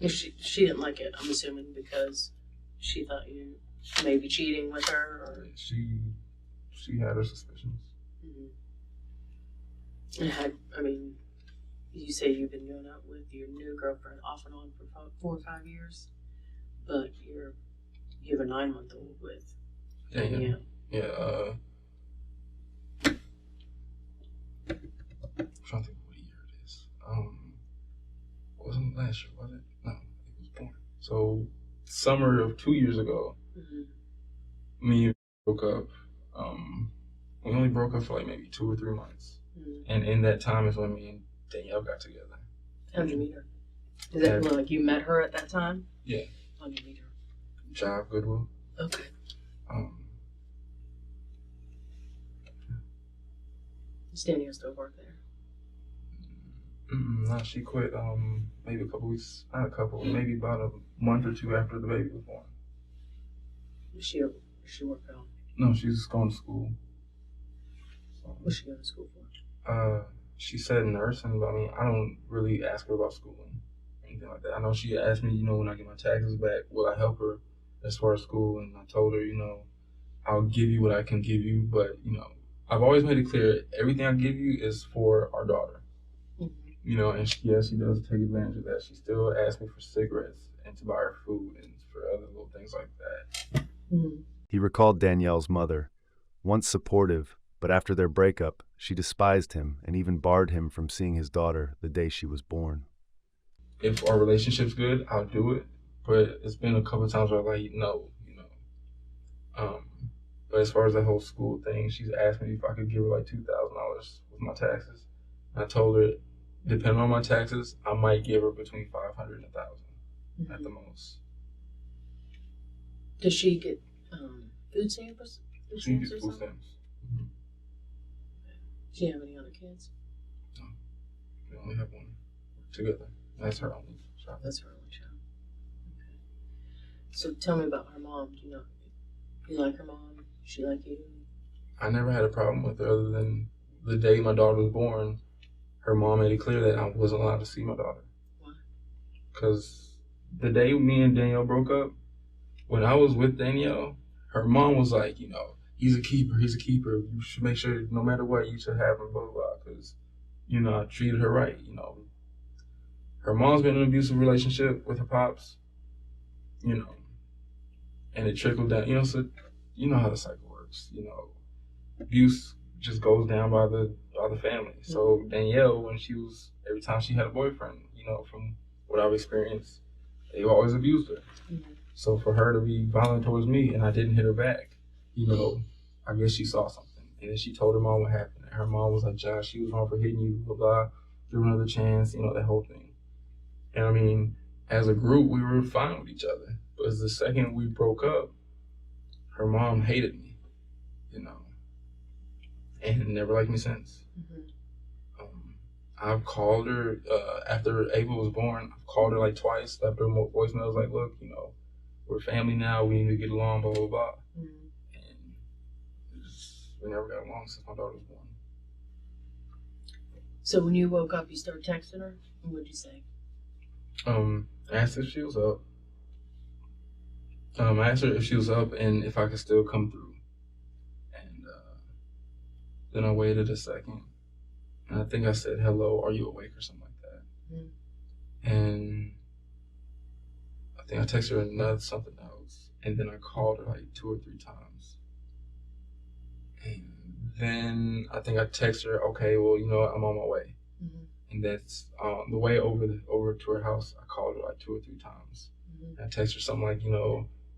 She didn't like it, I'm assuming, because she thought you may be cheating with her, or she had her suspicions. And I mean, you say you've been going out with your new girlfriend off and on for 4 or 5 years, but you have a 9-month-old with Danielle. Yeah. I'm trying to think what year it is. Wasn't last year, was it? No, it was born. So summer of 2 years ago, me and broke up. We only broke up for like maybe 2 or 3 months. And in that time is when me and Danielle got together. How'd you meet her? Is that like you met her at that time? Yeah. How'd you meet her? Job, Goodwill. Okay. Does Danielle still work there? No, she quit maybe a couple weeks, not a couple, maybe about a month or 2 after the baby was born. She work out? No, she's just going to school. So, what's she going to school for? She said nursing, but I mean, I don't really ask her about schooling or anything like that. I know she asked me, you know, when I get my taxes back, will I help her as far as school? And I told her, you know, I'll give you what I can give you, but, you know, I've always made it clear, everything I give you is for our daughter. You know, and she does take advantage of that. She still asks me for cigarettes and to buy her food and for other little things like that. He recalled Danielle's mother, once supportive, but after their breakup, she despised him and even barred him from seeing his daughter the day she was born. If our relationship's good, I'll do it, but it's been a couple of times where I'm like, no, you know. But as far as the whole school thing, she's asked me if I could give her like $2,000 with my taxes. And I told her, depending on my taxes, I might give her between $500 and $1,000 at the most. Does she get food stamps? She gets food stamps. Does she have any other kids? No. We only have one together. That's her only child. That's her only child. Okay. So tell me about her mom. Do you like her mom? Does she like you? I never had a problem with her other than the day my daughter was born. Her mom made it clear that I wasn't allowed to see my daughter. Why? Because the day me and Danielle broke up, when I was with Danielle, her mom was like, you know, he's a keeper. You should make sure no matter what, you should have him, blah, blah, blah. Because, you know, I treated her right, you know. Her mom's been in an abusive relationship with her pops, you know, and it trickled down, you know, so you know how the cycle works, you know. Abuse just goes down by the family. So Danielle, every time she had a boyfriend, you know, from what I've experienced, they always abused her. So for her to be violent towards me and I didn't hit her back, you know, I guess she saw something. And then she told her mom what happened. And her mom was like, Josh, she was wrong for hitting you, blah, blah, give her another chance, you know, that whole thing. And I mean, as a group, we were fine with each other. But the second we broke up, her mom hated me, you know, and never liked me since. I've called her after Ava was born. I've called her like twice, left her voicemails like, look, you know, we're family now. We need to get along, blah, blah, blah. And we never got along since my daughter was born. So when you woke up, you started texting her? What did you say? I asked if she was up. I asked her if she was up and if I could still come through. And then I waited a second. And I think I said, hello, are you awake or something like that? And I think I texted her something else. And then I called her like 2 or 3 times. And then I think I texted her, okay, well, you know what, I'm on my way. And that's the way over to her house. I called her like 2 or 3 times. Mm-hmm. And I text her something like,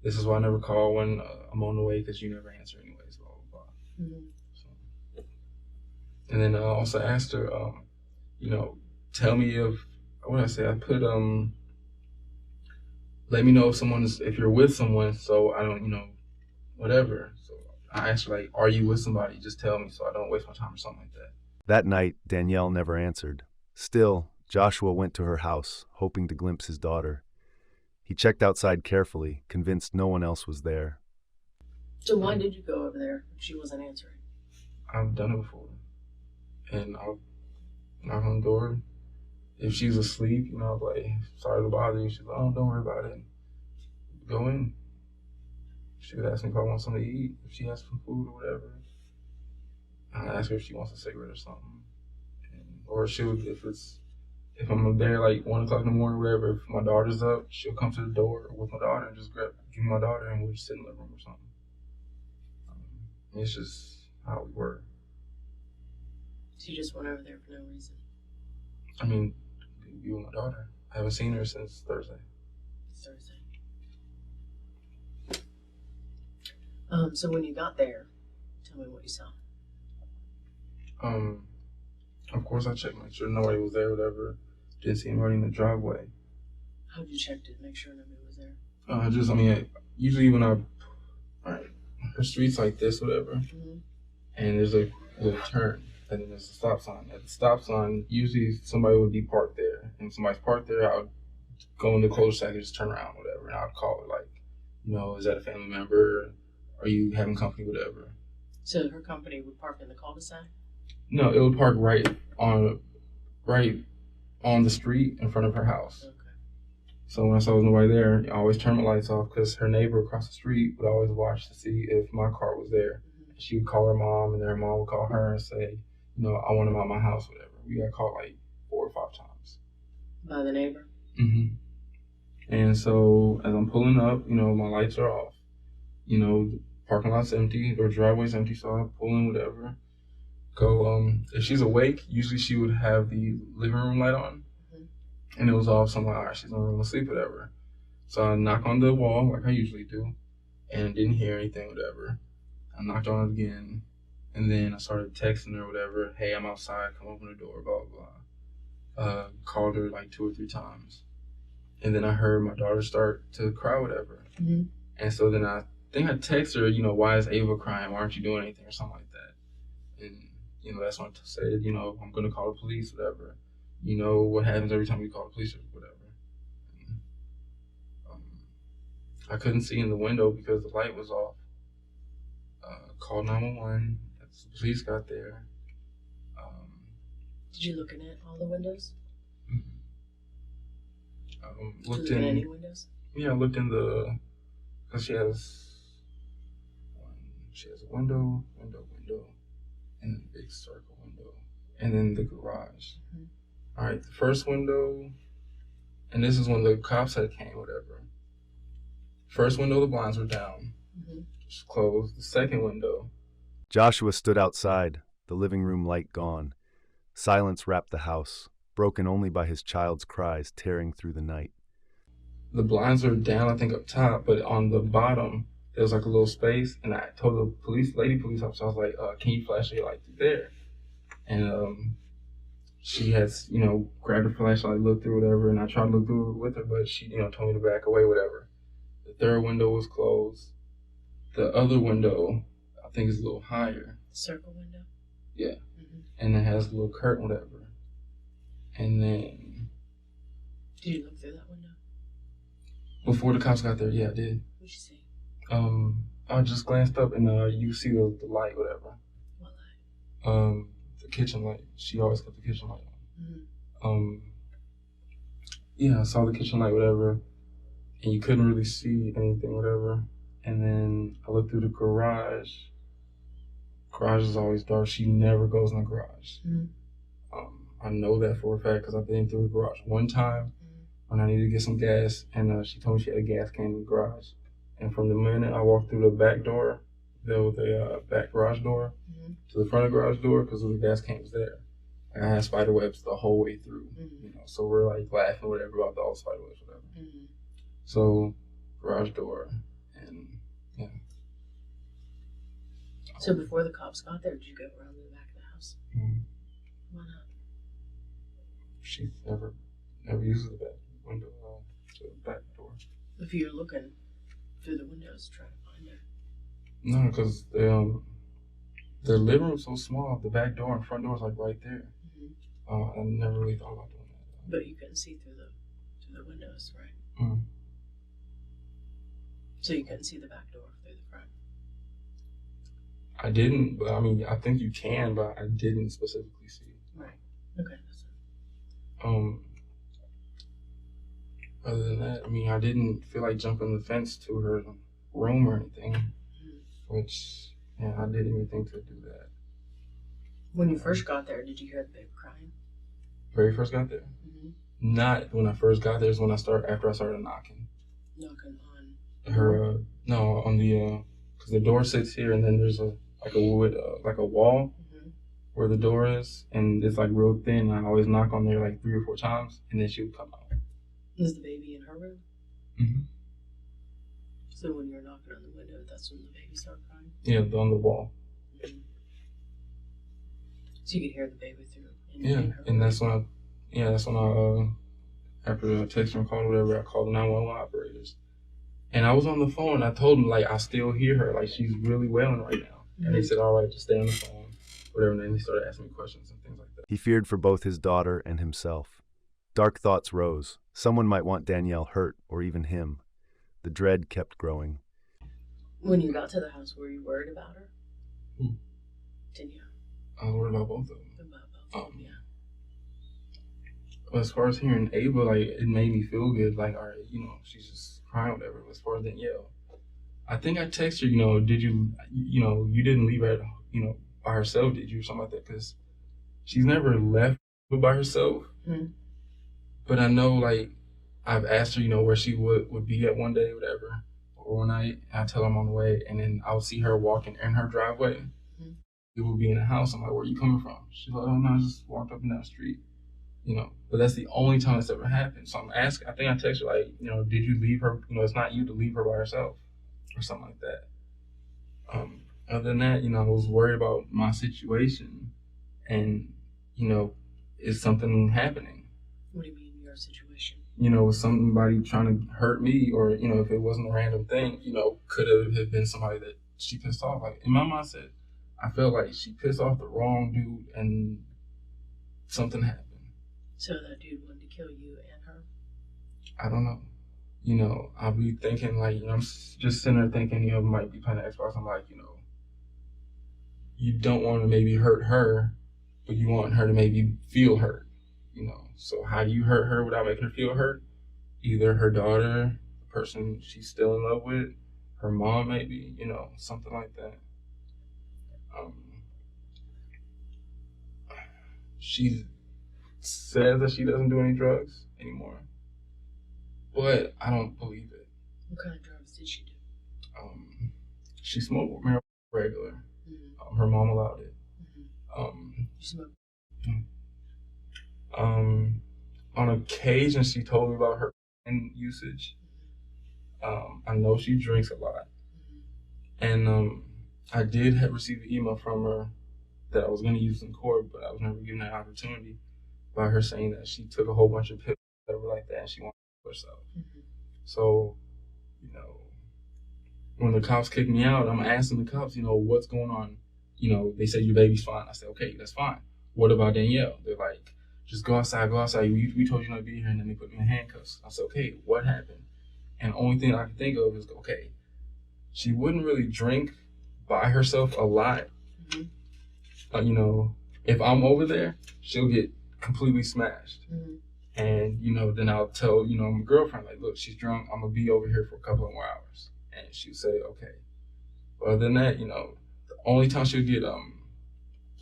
this is why I never call when I'm on the way because you never answer anyways, blah, blah, blah. Mm-hmm. So, and then I also asked her, tell me what did I say? I put, let me know if you're with someone so I don't, whatever. So I asked her, like, are you with somebody? Just tell me so I don't waste my time or something like that. That night, Danielle never answered. Still, Joshua went to her house, hoping to glimpse his daughter. He checked outside carefully, convinced no one else was there. So why did you go over there if she wasn't answering? I've done it before. And I'll knock on the door. If she's asleep, I'll be like, sorry to bother you. She's like, oh, don't worry about it. Go in. She would ask me if I want something to eat, if she has some food or whatever. I ask her if she wants a cigarette or something. Or if I'm there like 1 o'clock in the morning or whatever, if my daughter's up, she'll come to the door with my daughter and just give me my daughter and we'll just sit in the living room or something. It's just how we were. So you just went over there for no reason? I mean, be with my daughter. I haven't seen her since Thursday. So when you got there, tell me what you saw. Of course I checked, make sure nobody was there, whatever. Didn't see anybody in the driveway. How'd you check to make sure nobody was there? Usually when her street's like this, whatever, Mm-hmm. and there's a turn, and then there's a stop sign. At the stop sign, usually somebody would be parked there, and if somebody's parked there, I would go in the cul-de-sac and just turn around, whatever, and I'd call it like, is that a family member? Are you having company, whatever? So her company would park in the cul-de-sac? No, it would park right on the street in front of her house. Okay. So when I saw there was nobody there, I always turn my lights off because her neighbor across the street would always watch to see if my car was there. Mm-hmm. She would call her mom, and then her mom would call her and say, I want him out of my house, whatever. We got called like 4 or 5 times. By the neighbor? Mm-hmm. And so as I'm pulling up, my lights are off. The parking lot's empty, or driveway's empty, so I pull in, whatever. Go, if she's awake, usually she would have the living room light on. Mm-hmm. And it was off, so I'm like, all right, she's in the room asleep, whatever. So I knock on the wall, like I usually do, and didn't hear anything, whatever. I knocked on it again, and then I started texting her, whatever, hey, I'm outside, come open the door, blah, blah, blah. Called her like 2 or 3 times. And then I heard my daughter start to cry, whatever. Mm-hmm. And so then I think I texted her, why is Ava crying? Why aren't you doing anything or something like that? And, that's when I said, I'm going to call the police, whatever. What happens every time you call the police or whatever. And, I couldn't see in the window because the light was off. Called 911. The police got there. Did you look in at all the windows? Looked in in any windows? Yeah, I looked in because she has a window, and a big circle window, and then the garage. Mm-hmm. All right, the first window, and this is when the cops had came, whatever. First window, the blinds were down, mm-hmm. Just closed. The second window. Joshua stood outside, the living room light gone. Silence wrapped the house, broken only by his child's cries tearing through the night. The blinds were down, I think, up top, but on the bottom, there was like a little space, and I told the police officer, I was like, can you flash your light through there? And she has, grabbed her flashlight, looked through whatever, and I tried to look through it with her, but she, told me to back away, whatever. The third window was closed. The other window, I think, is a little higher. The circle window? Yeah. Mm-hmm. And it has a little curtain, whatever. And then... Did you look through that window? Before the cops got there, yeah, I did. What'd you see? I just glanced up and you see the light, whatever. What light? The kitchen light. She always kept the kitchen light on. Mm-hmm. Yeah, I saw the kitchen light, whatever, and you couldn't really see anything, whatever. And then I looked through the garage. Garage is always dark. She never goes in the garage. Mm-hmm. I know that for a fact because I've been through the garage one time. When I needed to get some gas, and she told me she had a gas can in the garage. And from the minute I walked through the back door, there was a back garage door, mm-hmm. to the front of the garage door, because the gas can was there. And I had spider webs the whole way through, mm-hmm. So we're like laughing or whatever about the old spider webs, whatever. Mm-hmm. So, garage door, and yeah. So before the cops got there, did you go around to the back of the house? Mm. Why not? She never uses the back window, to the back door. If you're looking through the windows trying to find her. No, because their living room's so small. The back door and front door is like right there. Mm-hmm. I never really thought about doing that. But you couldn't see through the windows, right? Mm. So you couldn't see the back door through the front. I didn't, but I mean, I think you can, but I didn't specifically see. Right. Okay. That's Other than that, I mean, I didn't feel like jumping the fence to her room or anything, which, yeah, I didn't even think to do that. When you first got there, did you hear the baby crying? Very first got there? Mm-hmm. Not when I first got there, it's when after I started knocking. Knocking on? Her, no, on the, because the door sits here and then there's like a wood, like a wall where the door is, and it's like real thin. I always knock on there like 3 or 4 times, and then she would come out. Is the baby in her room? Mm-hmm. So when you're knocking on the window, that's when the baby started crying? Yeah, on the wall. Mm-hmm. So you could hear the baby through. Yeah, and that's when I, after the text and call or whatever, I called the 911 operators. And I was on the phone, and I told them, like, I still hear her, like, she's really wailing right now. Mm-hmm. And they said, all right, just stay on the phone, whatever, and then they started asking me questions and things like that. He feared for both his daughter and himself. Dark thoughts rose. Someone might want Danielle hurt, or even him. The dread kept growing. When you got to the house, were you worried about her? Hmm. Danielle? I was worried about both of them. About both of them, yeah. As far as hearing Ava, like, it made me feel good. Like, all right, you know, she's just crying, whatever. As far as Danielle, I think I texted her, you know, you didn't leave her, by herself, did you? Or something like that. Because she's never left by herself. Mm-hmm. But I know, like, I've asked her, where she would be at one day, whatever, or one night. And I tell her I'm on the way. And then I'll see her walking in her driveway. Mm-hmm. It would be in the house. I'm like, where are you coming from? She's like, oh, no, I just walked up and down the street. But that's the only time it's ever happened. So I'm asking, I think I texted her, like, did you leave her? It's not you to leave her by herself or something like that. Other than that, I was worried about my situation and, is something happening? What do you mean, your situation? Was somebody trying to hurt me or, if it wasn't a random thing, could have been somebody that she pissed off. Like, in my mindset, I felt like she pissed off the wrong dude and something happened. So that dude wanted to kill you and her? I don't know. I'll be thinking, like, I'm just sitting there thinking, might be playing the Xbox. I'm like, you don't want to maybe hurt her, but you want her to maybe feel hurt, So how do you hurt her without making her feel hurt? Either her daughter, the person she's still in love with, her mom maybe, something like that. She says that she doesn't do any drugs anymore, but I don't believe it. What kind of drugs did she do? She smoked marijuana regular. Mm-hmm. Her mom allowed it. Mm-hmm. You smoked? On occasion, she told me about her usage. I know she drinks a lot, and I did receive an email from her that I was going to use in court, but I was never given that opportunity. By her saying that she took a whole bunch of pills, whatever like that, and she wanted to kill herself. Mm-hmm. So, when the cops kicked me out, I'm asking the cops, what's going on? They said your baby's fine. I said, okay, that's fine. What about Danielle? They're like, just go outside. We told you not to be here, and then they put me in handcuffs. I said, okay, what happened? And the only thing I can think of is, okay, she wouldn't really drink by herself a lot. Mm-hmm. If I'm over there, she'll get completely smashed. Mm-hmm. And, then I'll tell, my girlfriend, like, look, she's drunk. I'm going to be over here for a couple of more hours. And she'll say, okay. But other than that, the only time she'll get,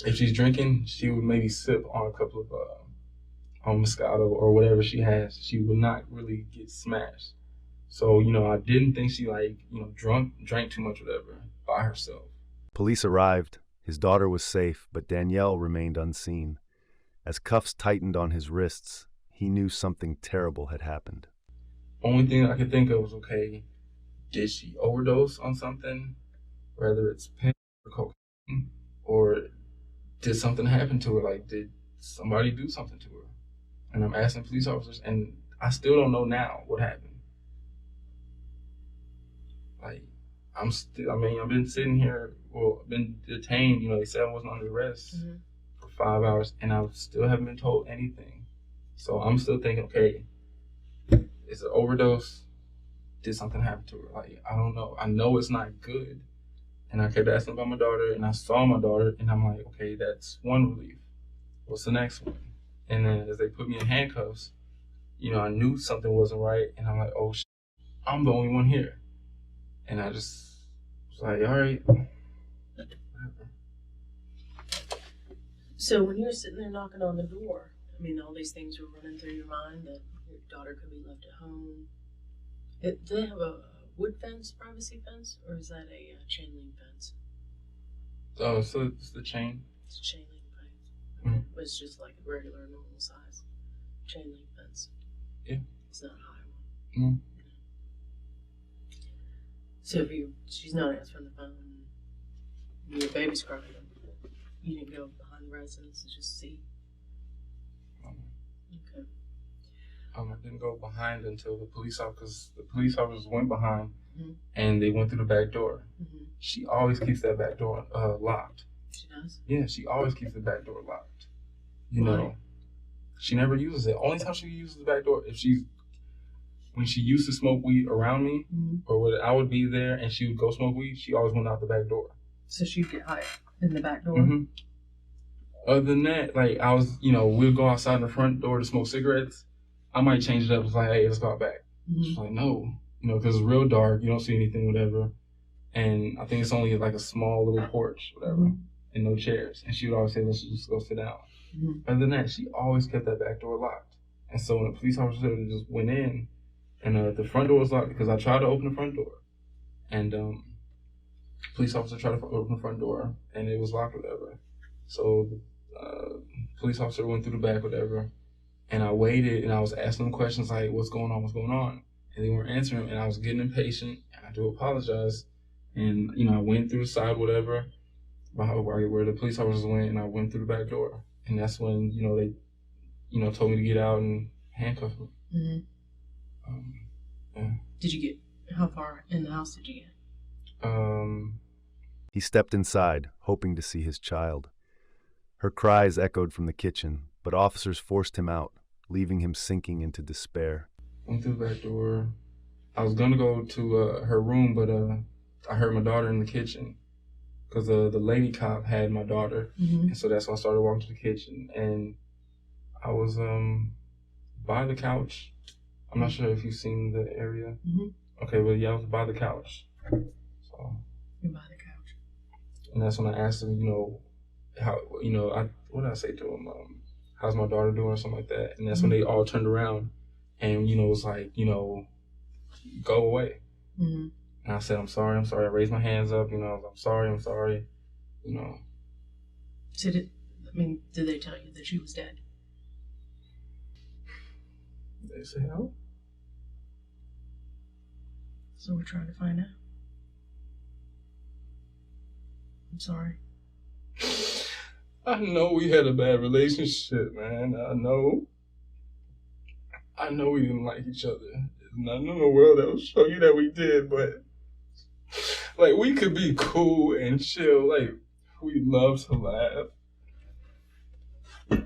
if she's drinking, she would maybe sip on a couple of Moscato or whatever she has. She would not really get smashed. So, I didn't think she, drank too much, whatever, by herself. Police arrived. His daughter was safe, but Danielle remained unseen. As cuffs tightened on his wrists, he knew something terrible had happened. Only thing I could think of was, okay, did she overdose on something, whether it's pen or cocaine, or did something happen to her? Like, did somebody do something to her? And I'm asking police officers, and I still don't know now what happened. Like, I've been sitting here, well, been detained, they said I wasn't under arrest for 5 hours, and I still haven't been told anything. So I'm still thinking, okay, it's an overdose. Did something happen to her? Like, I don't know. I know it's not good. And I kept asking about my daughter, and I saw my daughter, and I'm like, okay, that's one relief. What's the next one? And then as they put me in handcuffs, I knew something wasn't right, and I'm like, oh, I'm the only one here. And I just was like, all right, whatever. So when you were sitting there knocking on the door, I mean, all these things were running through your mind that your daughter could be left at home. Do they have a wood fence, privacy fence, or is that a chain link fence? Oh, so it's the chain. It's a chain link fence. Mm-hmm. But it's just like a regular, normal size chain link fence. Yeah. It's not a high one. Mm-hmm. So if she's not answering the phone, and your baby's crying, you didn't go behind the residence to just see. Okay. I didn't go behind until the police officers went behind, and they went through the back door. Mm-hmm. She always keeps that back door locked. She does? Yeah, she always keeps the back door locked. Why? She never uses it. Only time she uses the back door when she used to smoke weed around me, or when I would be there and she would go smoke weed, she always went out the back door. So she'd get high in the back door? Mm-hmm. Other than that, like, I was, we'll go outside the front door to smoke cigarettes. I might change it up. It's like, hey, let's go out back. Mm-hmm. She's like, no, because it's real dark. You don't see anything, whatever. And I think it's only like a small little porch, whatever, and no chairs. And she would always say, let's just go sit down. Mm-hmm. Other than that, she always kept that back door locked. And so when the police officer just went in, and the front door was locked because I tried to open the front door, and police officer tried to open the front door, and it was locked, whatever. So the police officer went through the back, whatever, and I waited, and I was asking them questions like, what's going on? And they weren't answering, and I was getting impatient, and I do apologize. And, I went through the side, whatever, where the police officers went, and I went through the back door. And that's when, they, told me to get out and handcuff me. Mm-hmm. Yeah. How far in the house did you get? He stepped inside, hoping to see his child. Her cries echoed from the kitchen, but officers forced him out, leaving him sinking into despair. Went through the back door. I was going to go to her room, but I heard my daughter in the kitchen because the lady cop had my daughter. Mm-hmm. And so that's when I started walking to the kitchen. And I was by the couch. I'm not sure if you've seen the area. Mm-hmm. Okay, but yeah, I was by the couch. So. You're by the couch. And that's when I asked him, how, what did I say to him? How's my daughter doing or something like that? And that's when they all turned around and, was like, go away. Mm-hmm. And I said, I'm sorry. I raised my hands up, I'm sorry. So did they tell you that she was dead? They said, no. So we're trying to find out. I'm sorry. I know we had a bad relationship, man. I know we didn't like each other. And I know in the world that will show you that we did, but like, we could be cool and chill. Like, we love to laugh. I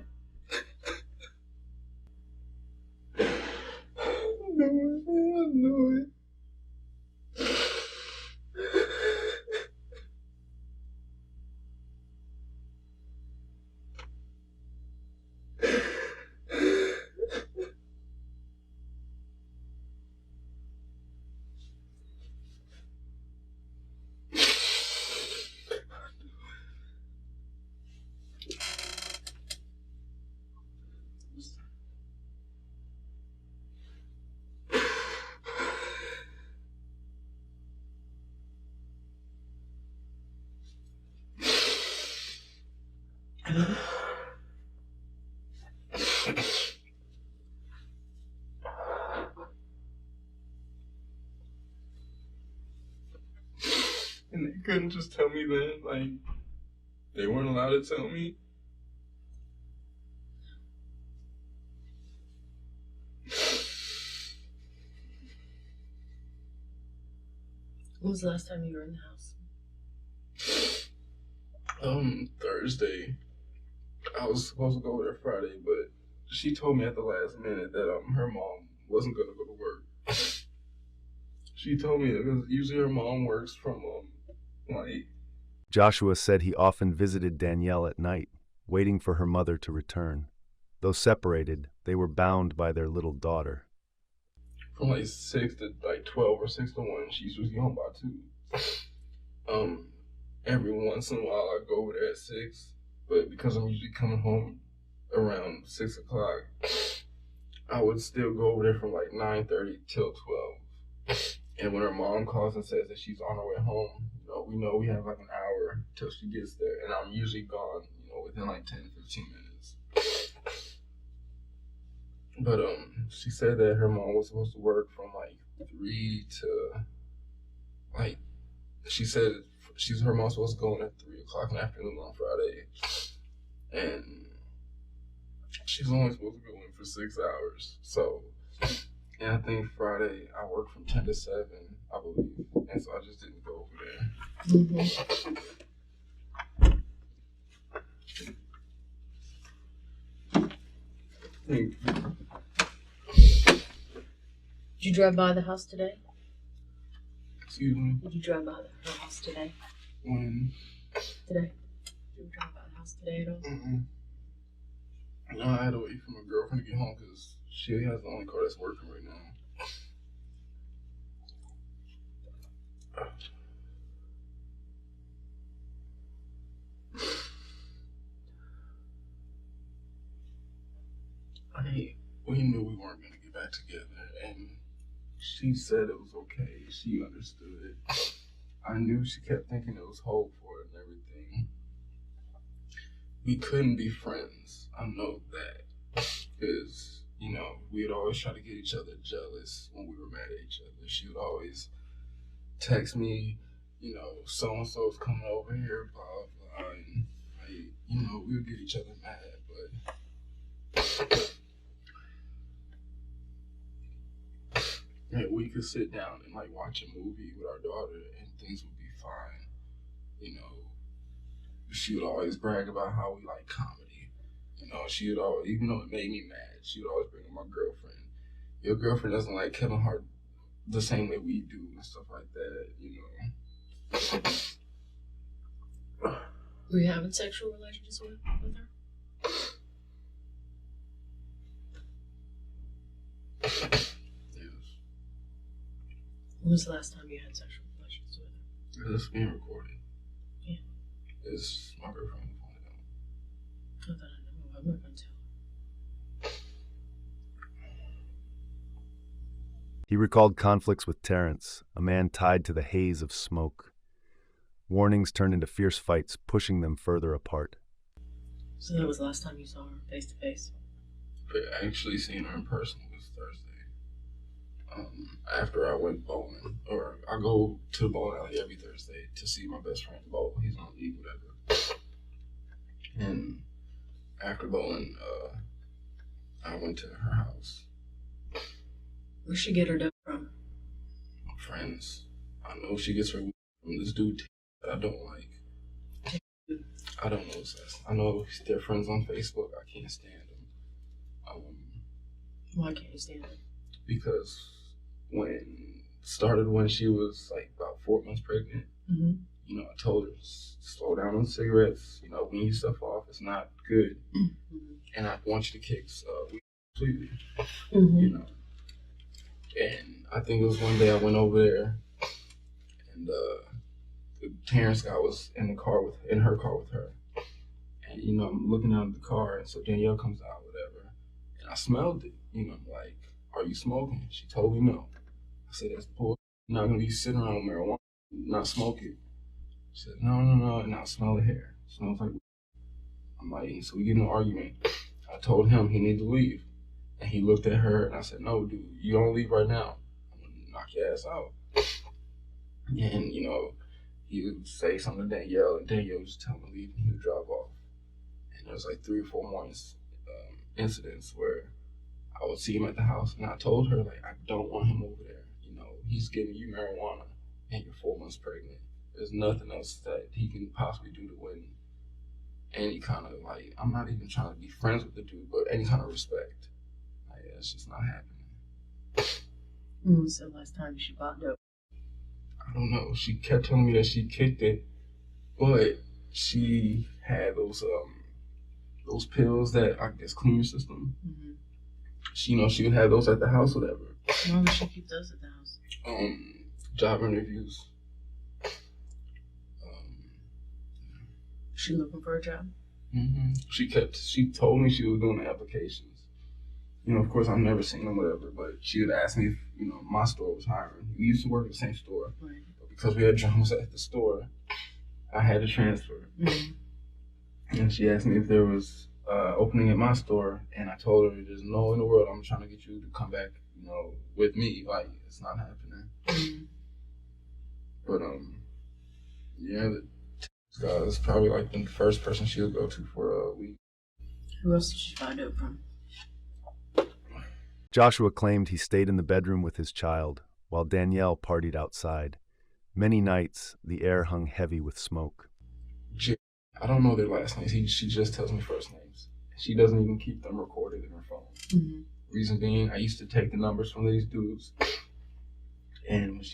know it. couldn't just tell me then, like, they weren't allowed to tell me. When was the last time you were in the house? Thursday. I was supposed to go over there Friday, but she told me at the last minute that her mom wasn't gonna go to work. She told me that because usually her mom works from like. Joshua said he often visited Danielle at night, waiting for her mother to return. Though separated, they were bound by their little daughter. From like 6 to like 12 or 6 to 1, she's usually home by 2. Every once in a while I go over there at 6, but because I'm usually coming home around 6 o'clock, I would still go over there from like 9:30 till 12. And when her mom calls and says that she's on her way home, we know we have like an hour till she gets there, and I'm usually gone, within like 10-15 minutes. But she said that her mom was supposed to work from like 3 to like, she said her mom's supposed to go in at 3 o'clock in the afternoon on Friday, and she's only supposed to go in for 6 hours. So, and I think Friday I work from 10 to 7, I believe, and so I just didn't go over there. Did you drive by the house today? Excuse me? Did you drive by the house today? When? Today. Did you drive by the house today at all? No, I had to wait for my girlfriend to get home because she has the only car that's working right now. We knew we weren't going to get back together, and she said it was okay. She understood. I knew she kept thinking it was hope for it and everything. We couldn't be friends. I know that. Because, we'd always try to get each other jealous when we were mad at each other. She would always text me, so-and-so's coming over here, blah, blah, and, we would get each other mad, but and we could sit down and watch a movie with our daughter and things would be fine. She would always brag about how we like comedy. She would always, even though it made me mad, she would always bring up my girlfriend. Your girlfriend doesn't like Kevin Hart the same way we do and stuff like that, Were you having sexual relations with her? Yes. When was the last time you had sexual relations with her? It's being recorded. Yeah. It's my girlfriend who pointed out. I thought I know. I'm not going to tell her. He recalled conflicts with Terrence, a man tied to the haze of smoke. Warnings turned into fierce fights, pushing them further apart. So that was the last time you saw her face to face? But actually seeing her in person was Thursday. After I went bowling, or I go to the bowling alley every Thursday to see my best friend bowl. He's on leave, whatever. And after bowling, I went to her house. Where'd she get her dope from? Friends. I know she gets her from this dude that I don't like. I don't know. I know they're friends on Facebook. I can't stand them. Why can't you stand it? Because when she was about 4 months pregnant, I told her, slow down on cigarettes, wean yourself off, it's not good. And I want you to kick weed completely, And I think it was one day I went over there, and Terrence guy was in her car with her. And, I'm looking out of the car, and so Danielle comes out, whatever, and I smelled it, I'm like, are you smoking? She told me no. I said, that's bull. You're not going to be sitting around with marijuana, not smoke it. She said, no, and I smell the hair. It smells like weed. I'm like, so we get in an argument. I told him he needed to leave. And he looked at her, and I said, no, dude, you don't leave right now. I'm going to knock your ass out. And, he would say something to Danielle, and Danielle would just tell him to leave, and he would drive off. And there was like 3 or 4 more incidents where I would see him at the house, and I told her, like, I don't want him over there. You know, he's giving you marijuana, and you're 4 months pregnant. There's nothing else that he can possibly do to win any kind of, like, I'm not even trying to be friends with the dude, but any kind of respect. Like, it's just not happening. When was the last time she bought dope? I don't know. She kept telling me that she kicked it, but she had those pills that I guess clean your system. Mm-hmm. She would have those at the house, whatever. Why would she keep those at the house? Job interviews. She looking for a job? Mm-hmm. She told me she was doing the applications. You know, of course, I've never seen them, whatever, but she would ask me if, my store was hiring. We used to work at the same store. Right. But because we had drums at the store, I had to transfer. Mm-hmm. And she asked me if there was opening at my store, and I told her, there's no in the world I'm trying to get you to come back, with me. Like, it's not happening. Mm-hmm. But, yeah, the guy is probably like the first person she'll go to for a week. Who else did she buy dope from? Joshua claimed he stayed in the bedroom with his child, while Danielle partied outside. Many nights, the air hung heavy with smoke. I don't know their last names. She just tells me first names. She doesn't even keep them recorded in her phone. Mm-hmm. Reason being, I used to take the numbers from these dudes, and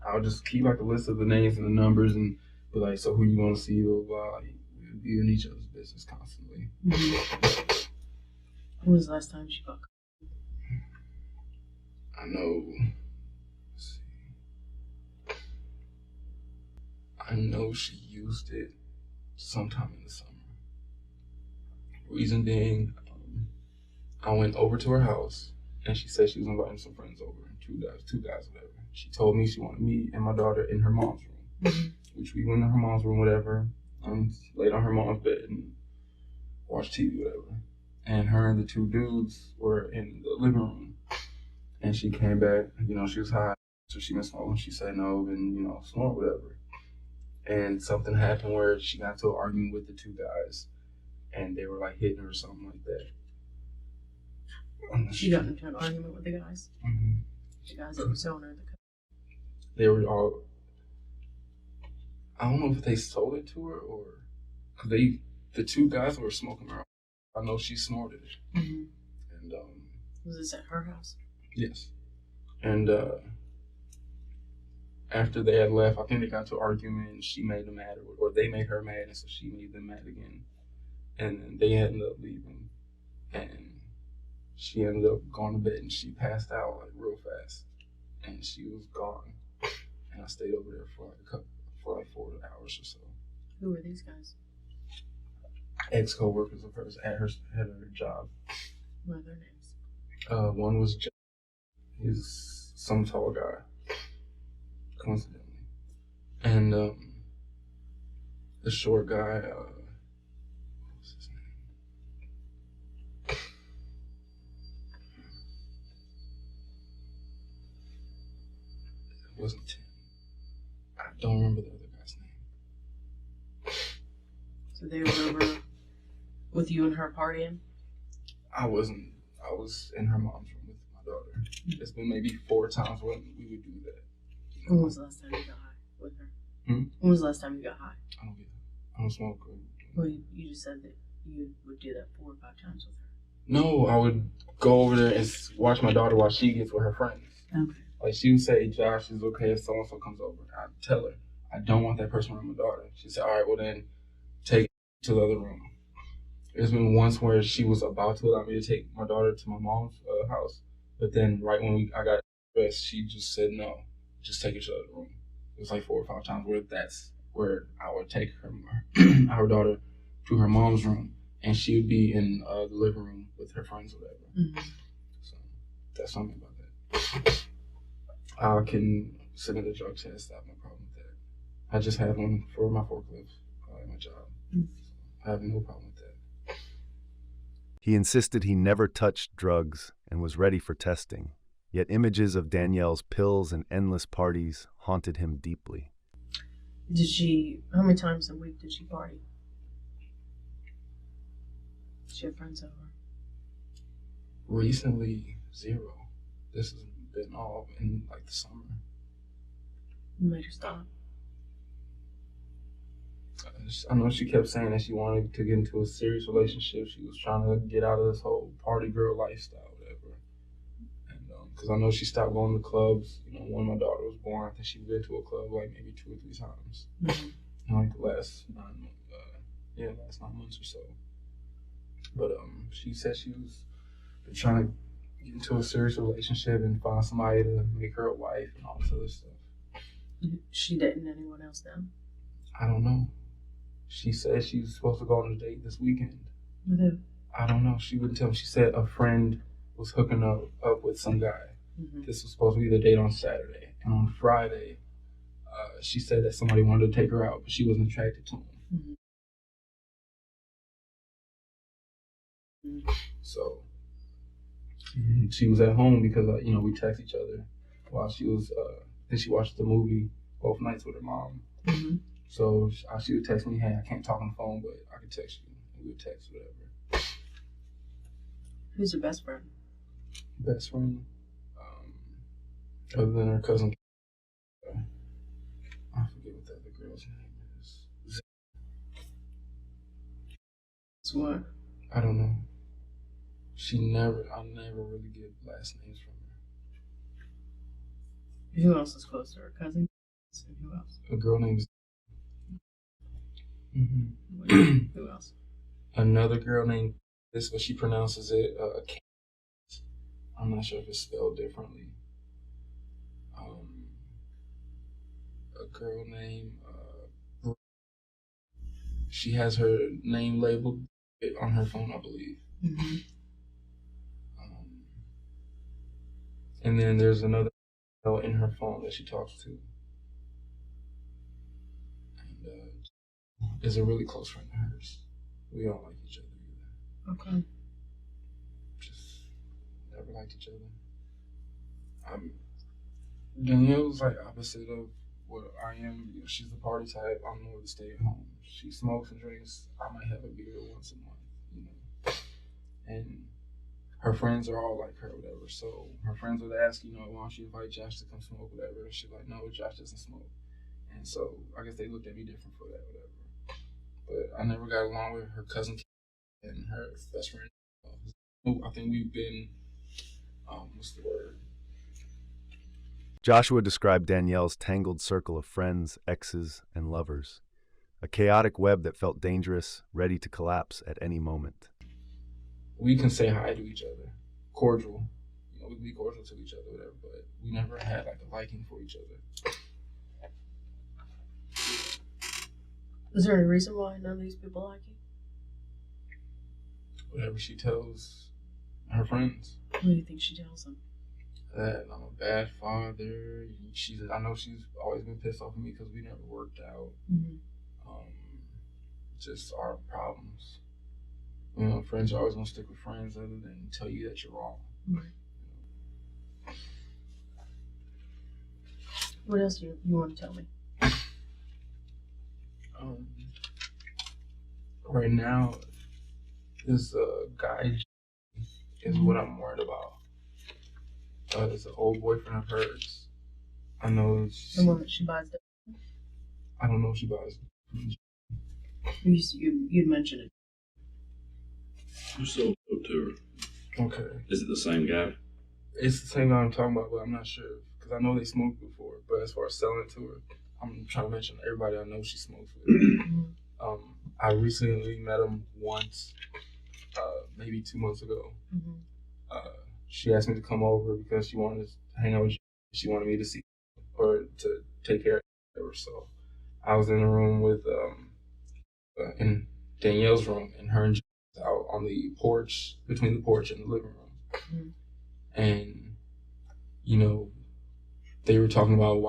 I would just keep like a list of the names and the numbers, and be like, so who you want to see, blah, blah, blah. We'd be in each other's business constantly. Mm-hmm. When was the last time she bought? I know. Let's see. I know she used it sometime in the summer. Reason being, I went over to her house, and she said she was inviting some friends over, two guys, whatever. She told me she wanted me and my daughter in her mom's room, Mm-hmm. which we went to her mom's room, whatever, and laid on her mom's bed and watched TV, whatever. And her and the 2 dudes were in the living room. And she came back, she was high, so she been smoking. She said no, and, snort, whatever. And something happened where she got into an argument with the 2 guys, and they were like hitting her or something like that. She got into an argument with the guys? Mm-hmm. The guys that were selling her the coke? They were all, I don't know if they sold it to her or, because the 2 guys were smoking her. I know she snorted it. Mm-hmm. And, was this at her house? Yes. And after they had left, I think they got into an argument, and she made them mad, or they made her mad, and so she made them mad again. And then they ended up leaving, and she ended up going to bed, and she passed out like real fast, and she was gone. And I stayed over there for like 4 hours or so. Who were these guys? Ex-co-workers of hers at her job. What are their names? One was Jack. He's some tall guy, coincidentally. And the short guy, what was his name? It wasn't Tim. I don't remember the other guy's name. So they were over with you and her partying? I wasn't. I was in her mom's room with my daughter. It's been maybe 4 times when we would do that. When was the last time you got high with her? When was the last time you got high? I don't get it. I don't smoke. Well, you just said that you would do that 4 or 5 times with her. No, I would go over there and watch my daughter while she gets with her friends. Okay. Like, she would say, Josh, is okay if so-and-so comes over. I'd tell her, I don't want that person around my daughter. She'd say, all right, well then, take it to the other room. There's been once where she was about to allow me to take my daughter to my mom's house, but then right when I got dressed, she just said no, just take it to the other room. It was like 4 or 5 times where that's where I would take our daughter to her mom's room, and she would be in the living room with her friends or whatever. Mm-hmm. So that's something about that. I can submit a drug test. I have no problem with that. I just had one for my forklift at my job. Mm-hmm. I have no problem with that. He insisted he never touched drugs and was ready for testing, yet images of Danielle's pills and endless parties haunted him deeply. How many times a week did she party? Did she have friends over? Recently, 0. This has been all in like the summer. You made her stop. I know she kept saying that she wanted to get into a serious relationship. She was trying to get out of this whole party girl lifestyle, whatever. And because I know she stopped going to clubs. You know, when my daughter was born, I think she went to a club like maybe 2 or 3 times in like the last 9 months or so. But she said she was trying to get into a serious relationship and find somebody to make her a wife and all this other stuff. She dating anyone else now? I don't know. She said she was supposed to go on a date this weekend. With who? I don't know. She wouldn't tell me. She said a friend was hooking up with some guy. This was supposed to be the date on Saturday. And on Friday, she said that somebody wanted to take her out, but she wasn't attracted to him. So she was at home because, we text each other while she was, I think she watched the movie both nights with her mom. So she would text me, hey, I can't talk on the phone, but I can text you. We would text, whatever. Who's your best friend? Best friend? Other than her cousin. I forget what the other girl's name is. So what? I don't know. I never really get last names from her. Who else is close to her? Cousin? Who else? A girl named Who else? Another girl named this, but she pronounces it I'm not sure if it's spelled differently. A girl named she has her name labeled on her phone, I believe. And then there's another girl in her phone that she talks to. And is a really close friend of hers. We don't like each other either. Okay. Just never liked each other. Danielle's like opposite of what I am. You know, she's the party type. I'm more the stay at home. She smokes and drinks. I might have a beer once a month, And her friends are all like her, whatever. So her friends would ask, why don't you invite Josh to come smoke, whatever. And she's like, no, Josh doesn't smoke. And so I guess they looked at me different for that, whatever. But I never got along with her cousin and her best friend. I think we've been, what's the word? Joshua described Danielle's tangled circle of friends, exes, and lovers, a chaotic web that felt dangerous, ready to collapse at any moment. We can say hi to each other, cordial. We can be cordial to each other, whatever, but we never had like a liking for each other. Is there any reason why none of these people like you? Whatever she tells her friends. What do you think she tells them? That I'm a bad father. I know she's always been pissed off at me because we never worked out. Just our problems. Friends are always gonna stick with friends other than tell you that you're wrong. Right. What else do you want to tell me? Right now, this guy is what I'm worried about. It's an old boyfriend of hers. I know. The one that she buys. I don't know if she buys. You'd mentioned it. You sold it to her. Okay. Is it the same guy? It's the same guy I'm talking about, but I'm not sure because I know they smoked before. But as far as selling it to her, I'm trying to mention everybody I know she smokes with. I recently met him once, maybe 2 months ago. She asked me to come over because she wanted to hang out with you. She wanted me to see or to take care of her. So I was in the room with in Danielle's room, and her and out on the porch, between the porch and the living room. And they were talking about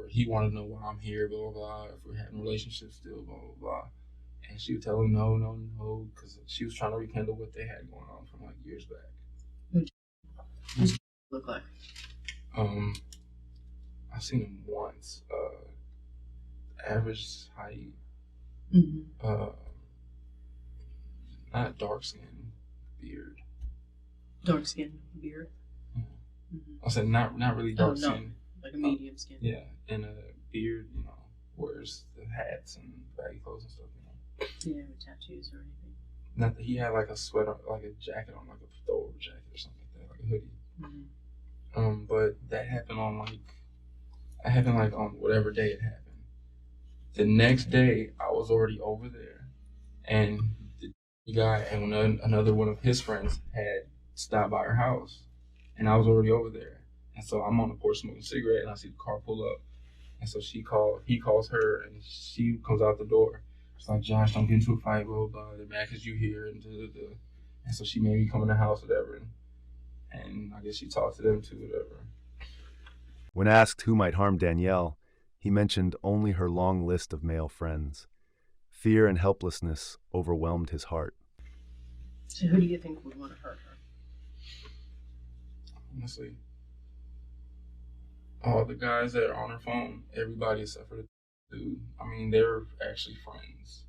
he wanted to know why I'm here, blah blah blah, if we're having relationships still, blah blah blah. And she would tell him no, because she was trying to rekindle what they had going on from like years back. What does he look like? I've seen him once. average height, Mm-hmm. not dark skin, beard. Dark skin, beard. Yeah. Mm-hmm. I said not really dark no, skin. like a medium skin. Yeah, and a beard, wears the hats and baggy clothes and stuff, He didn't have tattoos or anything. Not that he had like a sweater, like a jacket on, like a throwover jacket or something like that, like a hoodie. Mm-hmm. But that happened on on whatever day it happened. The next day, I was already over there, and the guy and another one of his friends had stopped by her house, and I was already over there. And so I'm on the porch smoking a cigarette, and I see the car pull up. And so he calls her, and she comes out the door. She's like, Josh, don't get into a fight, blah, blah, blah. They're mad because you here, and da, da, da. And so she made me come in the house, whatever. And I guess she talked to them too, whatever. When asked who might harm Danielle, he mentioned only her long list of male friends. Fear and helplessness overwhelmed his heart. So who do you think would want to hurt her? Honestly, all the guys that are on her phone, everybody except for the dude. I mean, they're actually friends.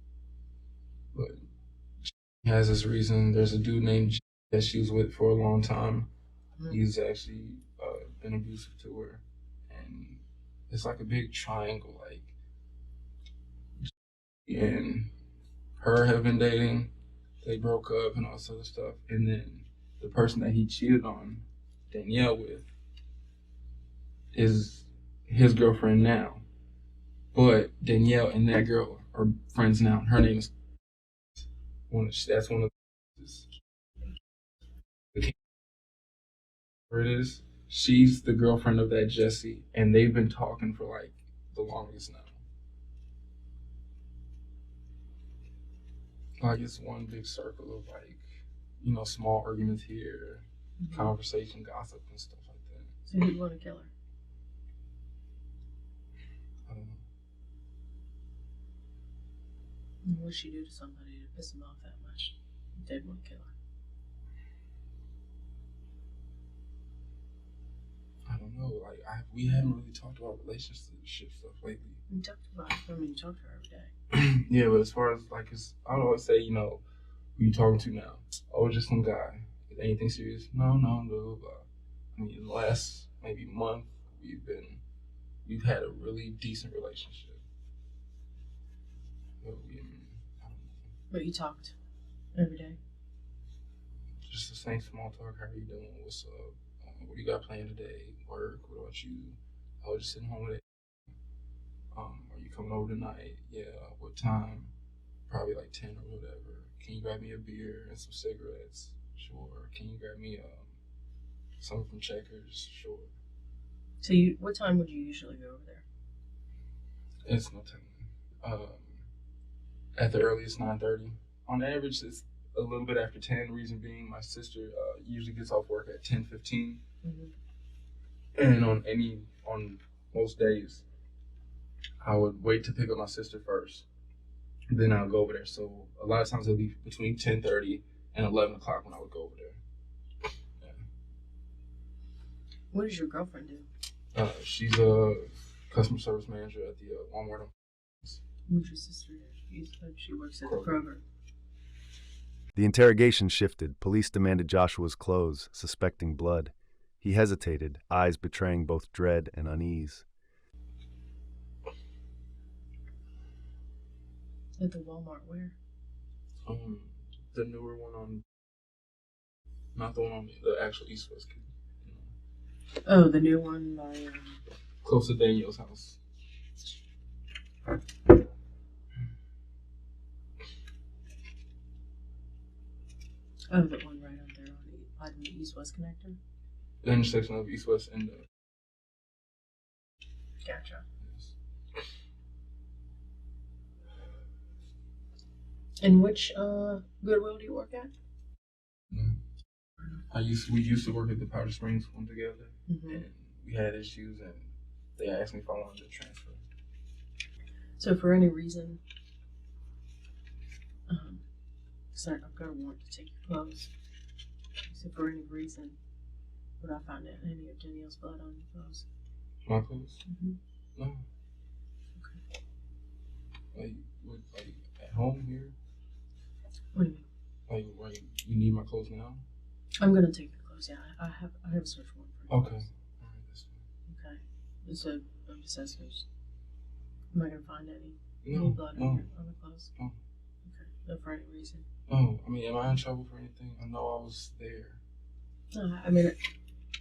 But she has this reason. There's a dude named J that she was with for a long time. Mm-hmm. He's actually been abusive to her. And it's like a big triangle. Like, and her have been dating. They broke up and all this other stuff. And then the person that he cheated on Danielle with is his girlfriend now. But Danielle and that girl are friends now. Her name is that's one of the where it is. She's the girlfriend of that Jesse, and they've been talking for like the longest now. Like it's one big circle of like, small arguments here, conversation, gossip, and stuff like that. So who'd want to kill her? I don't know. What would she do to somebody to piss him off that much? They'd want to kill her. I don't know. Like we haven't really talked about relationship stuff lately. We talked about it. I mean, you talk to her every day. Yeah, but as far as I would always say, who you talking to now? Oh, just some guy. Is anything serious? No, blah, blah, blah. I mean, the last maybe month, we've had a really decent relationship. But I don't know. But you talked every day? Just the same small talk. How are you doing? What's up? What do you got planned today? Work? What about you? I was just sitting home with it. Are you coming over tonight? Yeah. What time? Probably like 10 or whatever. Can you grab me a beer and some cigarettes? Sure. Can you grab me something from Checkers? Sure. So what time would you usually go over there? It's no time. At the earliest 9:30. On average, it's a little bit after 10. Reason being, my sister usually gets off work at 10:15, and on most days, I would wait to pick up my sister first, then I'll go over there. So a lot of times it'll be between 10:30 and 11 o'clock when I would go over there. Yeah. What does your girlfriend do? She's a customer service manager at the Walmart. What's your sister do? You said she works at the Kroger. The interrogation shifted. Police demanded Joshua's clothes, suspecting blood. He hesitated, eyes betraying both dread and unease. At the Walmart where? The newer one not the one on the actual East West. Oh, the new one by close to Danielle's house. Oh, the one right up there on the East-West connector? The intersection of East-West and Gotcha. Yes. And which Goodwill do you work at? We used to work at the Powder Springs one together, and we had issues, and they asked me if I wanted to transfer. So for any reason, sorry, I've got a warrant to take your clothes. So for any reason, would I find any of Danielle's blood on your clothes? My clothes? Mm-hmm. No. Okay. Like, what, like at home here? What do you mean? Like, you need my clothes now? I'm gonna take your clothes. Yeah, I have a search warrant for you. Okay. All right, that's fine. Okay. So I'm just asking. Am I gonna find any No, blood no, on the clothes? no. Okay. No, for any reason. No, I mean, am I in trouble for anything? I know I was there. No, I mean,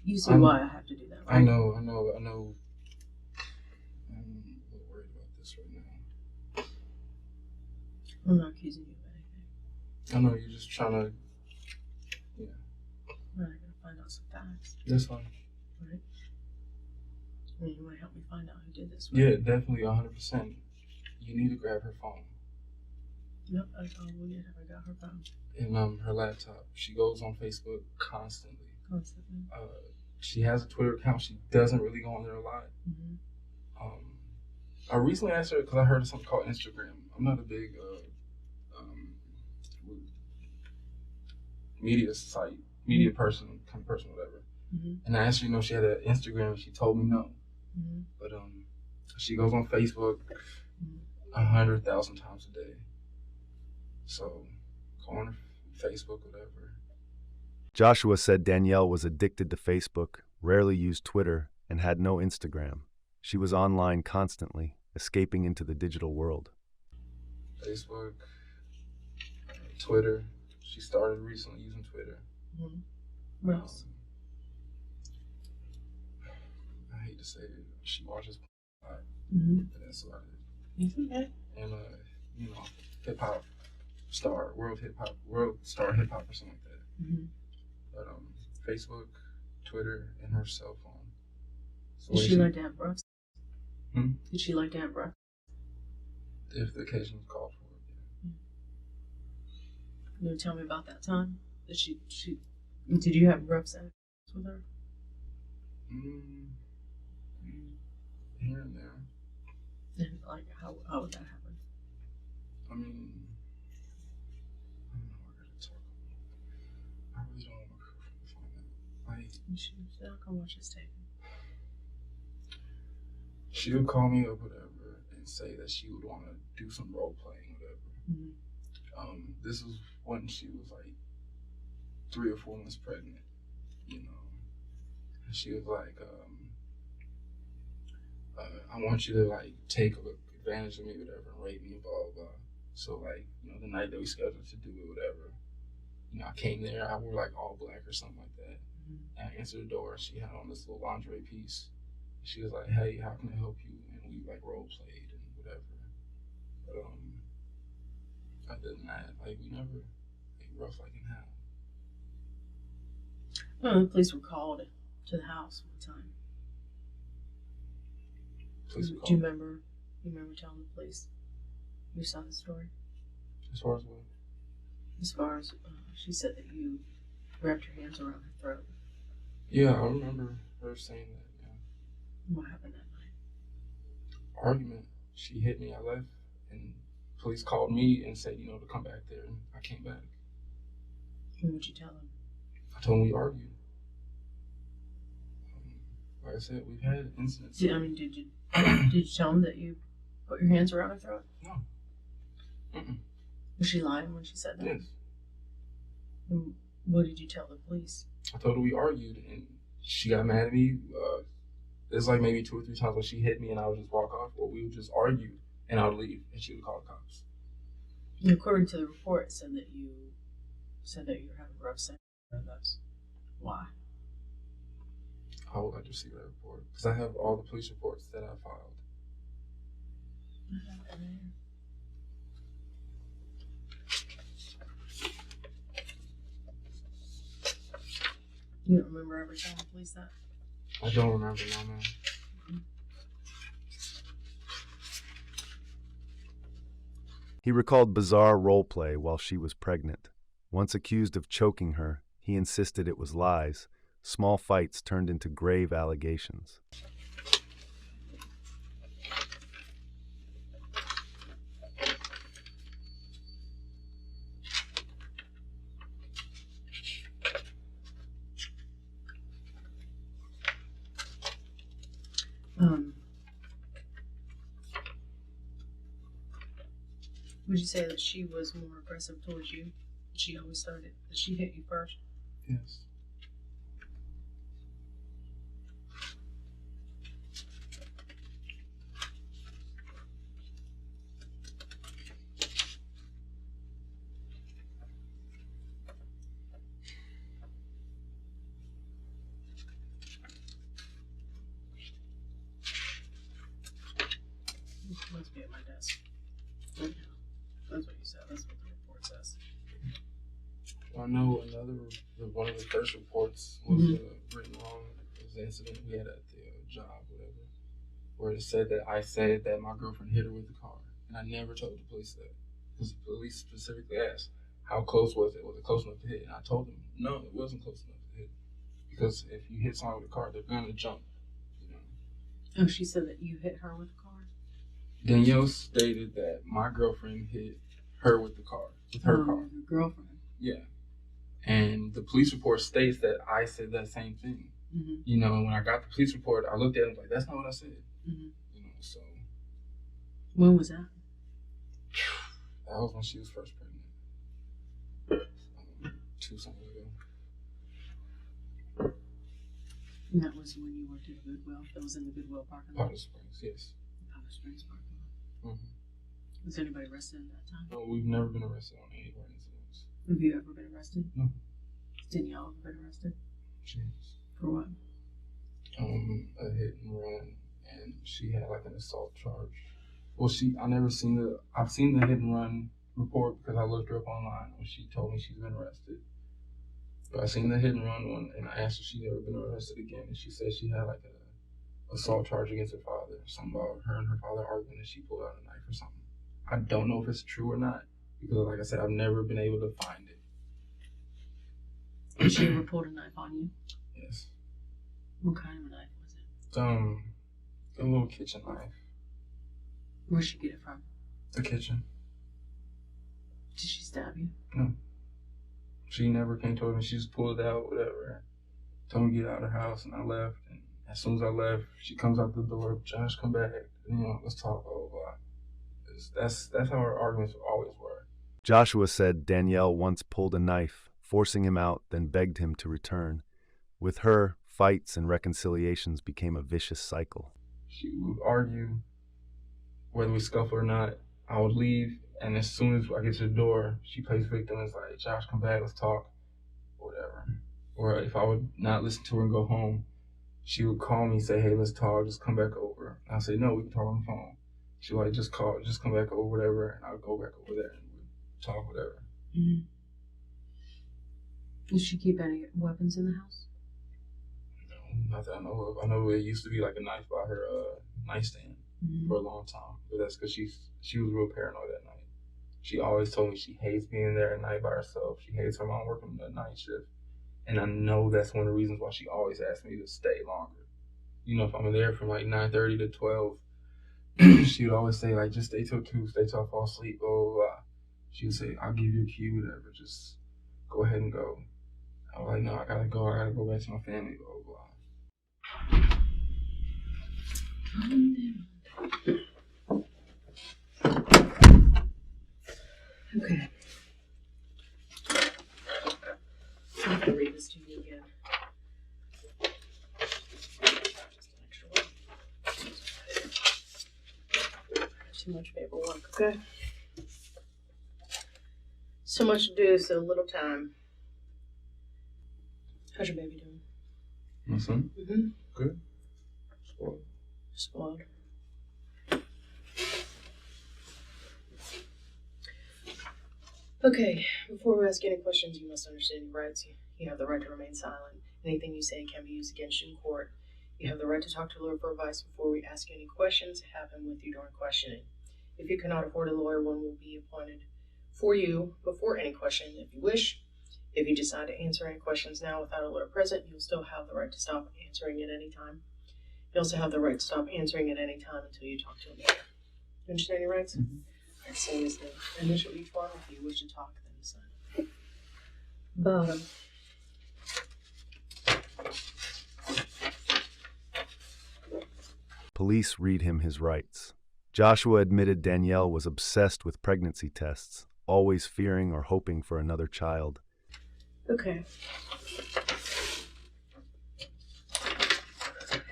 you see why I have to do that, right? I know. I'm a little worried about this right now. I'm not accusing you of anything. I know you're just trying to. Yeah. I'm gonna find out some facts. That's fine. Right? I mean, you want to help me find out who did this, right? Yeah, definitely, 100%. You need to grab her phone. Yep, I probably did. I got her phone. And her laptop. She goes on Facebook constantly. Constantly. She has a Twitter account. She doesn't really go on there a lot. Mm-hmm. I recently asked her because I heard of something called Instagram. I'm not a big media person, kind of person, whatever. Mm-hmm. And I asked her, she had an Instagram, and she told me no. Mm-hmm. But she goes on Facebook 100,000 times a day. So go on Facebook, whatever. Joshua said Danielle was addicted to Facebook, rarely used Twitter, and had no Instagram. She was online constantly, escaping into the digital world. Facebook, Twitter. She started recently using Twitter. Mm-hmm. What else? I hate to say it. She watches a lot. Mm-hmm. But that's about it. It's okay. And hip hop star, world star hip hop or something like that. Mm-hmm. But Facebook, Twitter, and her cell phone. So Did she like to have breath? Hmm? Did she like to have breath? If the occasion was called for it, yeah. You want to tell me about that time? Did you have rough sex with her? Here and there. And like, how would that happen? I mean, I don't know what we're gonna talk about. I really don't want to find out. Like, She's not gonna watch this tape. She would call me up, whatever, and say that she would want to do some role playing, whatever. Mm-hmm. This was when she was like 3 or 4 months pregnant, And she was like, I want you to like take advantage of me, whatever, and rape me, blah, blah, blah. So like, the night that we scheduled to do it, whatever, I came there, I wore like all black or something like that. Mm-hmm. And I answered the door, she had on this little lingerie piece. She was like, hey, how can I help you? And we like role played and whatever. But other than that, like we never rough like in hell. Oh, the police were called to the house one time. Do you remember telling the police your son's story? As far as what? As far as she said that you wrapped your hands around her throat. Yeah, I remember her saying that. Yeah. What happened that night? Argument. She hit me. I left, and police called me and said, to come back there, and I came back. And what'd you tell them? I told them we argued. Like I said, we've had incidents. Did you tell them that you put your hands around her throat? No. Mm-mm. Was she lying when she said that? Yes. And what did you tell the police? I told her we argued, and she got mad at me. There's like maybe 2 or 3 times when she hit me, and I would just walk off, or we would just argue, and I would leave, and she would call the cops. And according to the report, it said that you were having rough sex with us. Why? I would like to see that report because I have all the police reports that I filed. You don't remember ever telling the police that? I don't remember, no, man. Mm-hmm. He recalled bizarre role play while she was pregnant. Once accused of choking her, he insisted it was lies. Small fights turned into grave allegations. Would you say that she was more aggressive towards you? She always started. Did she hit you first? Yes. Must be at my desk. Right now. That's what you said. That's what the report says. I know one of the first reports was written wrong. It was the incident we had at the job, whatever, where it said that I said that my girlfriend hit her with the car, and I never told the police that, because the police specifically asked, how close was it? Was it close enough to hit? And I told them, no, it wasn't close enough to hit, because if you hit someone with a car, they're gonna jump. You know. Oh, she said that you hit her with a car? Danielle stated that my girlfriend hit her with the car, with her car. Your girlfriend? Yeah. And the police report states that I said that same thing. Mm-hmm. You know, and when I got the police report, I looked at it and was like, that's not what I said. Mm-hmm. You know, so. When was that? That was when she was first pregnant. 2 summers ago. And that was when you worked at Goodwill? That was in the Goodwill parking lot? Powder Springs, yes. Powder Springs parking lot. Mm-hmm. Was anybody arrested in that time? No, we've never been arrested on any of our incidents. Have you ever been arrested? No. Danielle ever been arrested? Jeez. For what? A hit and run, and she had like an assault charge. Well, I've seen the hit and run report because I looked her up online when she told me she's been arrested. But I seen the hit and run one, and I asked if she'd ever been arrested again, and she said she had like a assault charge against her father, something about her and her father arguing, and she pulled out a knife or something. I don't know if it's true or not, because like I said, I've never been able to find it. Did she ever pull a knife on you? Yes. What kind of a knife was it? A little kitchen knife. Where'd she get it from? The kitchen. Did she stab you? No. She never came to me. She just pulled it out, whatever. Told me to get out of the house, and I left. And as soon as I left, she comes out the door. Josh, come back. You know, let's talk. Blah blah blah. That's how our arguments always were. Joshua said Danielle once pulled a knife, forcing him out, then begged him to return. With her, fights and reconciliations became a vicious cycle. She would argue whether we scuffle or not. I would leave, and as soon as I get to the door, she plays victim and is like, Josh, come back, let's talk, whatever. Or if I would not listen to her and go home, she would call me and say, hey, let's talk, just come back over. And I'd say, no, we can talk on the phone. She would like, just come back over, whatever, and I'd go back over there and we'd talk, whatever. Mm-hmm. Did she keep any weapons in the house? No, not that I know of. I know it used to be like a knife by her nightstand for a long time, but that's because she was real paranoid at night. She always told me she hates being there at night by herself. She hates her mom working the night shift. And I know that's one of the reasons why she always asked me to stay longer. You know, if I'm there from like 9:30 to 12, she would always say, like, just stay till 2, stay till I fall asleep, blah, blah, blah. She would say, I'll give you a key, whatever, just go ahead and go. I was like, no, I gotta go back to my family, blah, blah, blah. Okay. I have to read this to you again. Just an extra one. Too much paperwork, okay? So much to do, so little time. How's your baby doing? My son? Mm-hmm. Good. Spoiled. Spoiled. Okay, before we ask any questions, you must understand your rights. You have the right to remain silent. Anything you say can be used against you in court. You have the right to talk to a lawyer for advice before we ask any questions. Have him with you during questioning. If you cannot afford a lawyer, one will be appointed for you before any question if you wish. If you decide to answer any questions now without a lawyer present, you'll still have the right to stop answering at any time. You also have the right to stop answering at any time until you talk to a lawyer. You understand your rights? Mm-hmm. Alright, same as the initial each one. If you wish to talk, then sign. Bottom. Police read him his rights. Joshua admitted Danielle was obsessed with pregnancy tests, always fearing or hoping for another child. Okay.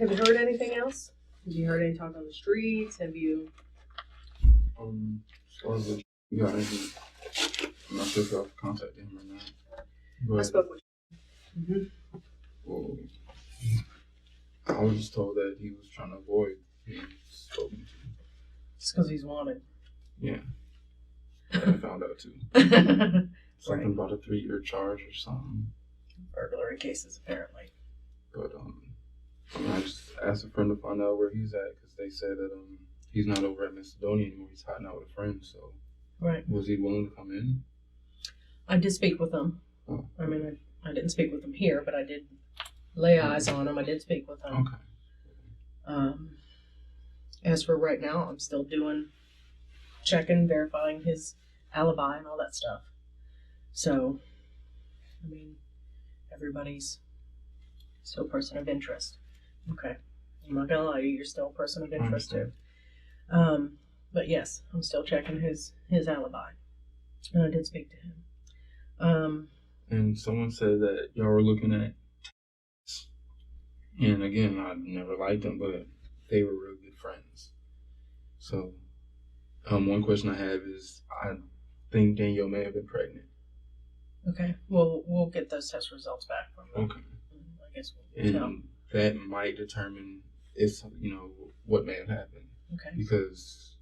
Have you heard anything else? Have you heard any talk on the streets? Have you... As far as you got anything, I'm not sure if y'all contacted him or not. But, I spoke with you. well, I was just told that he was trying to avoid being spoken to. Just because he's wanted. Yeah. I found out too. Something about a 3-year charge or something. Burglary cases, apparently. But I just asked a friend to find out where he's at because they said that he's not over at Macedonia anymore. He's hiding out with a friend. So, right. Was he willing to come in? I did speak with him. Oh. I mean, I didn't speak with him here, but I did lay eyes on him. I did speak with him. Okay. As for right now, I'm still checking, verifying his alibi and all that stuff. So, I mean, everybody's still a person of interest. Okay. I'm not gonna lie to you, you're still a person of interest too. But yes, I'm still checking his alibi. And I did speak to him. And someone said that y'all were looking at, and again, I never liked them, but they were real good friends. So, one question I have is, I think Danielle may have been pregnant. Okay. Well, we'll get those test results back from them. Okay. I guess we'll tell. And that might determine if, what may have happened. Okay. Because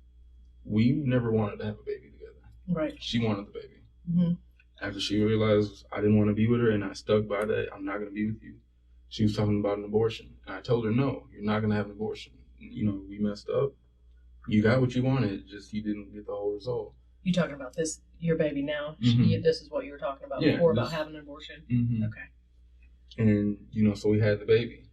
we never wanted to have a baby together. Right. She wanted the baby. Mm-hmm. After she realized I didn't want to be with her and I stuck by that, I'm not going to be with you, she was talking about an abortion. And I told her, no, you're not going to have an abortion. We messed up. You got what you wanted, just you didn't get the whole result. You talking about this, your baby now? Mm-hmm. This is what you were talking about before about having an abortion? Mm-hmm. Okay. And, so we had the baby.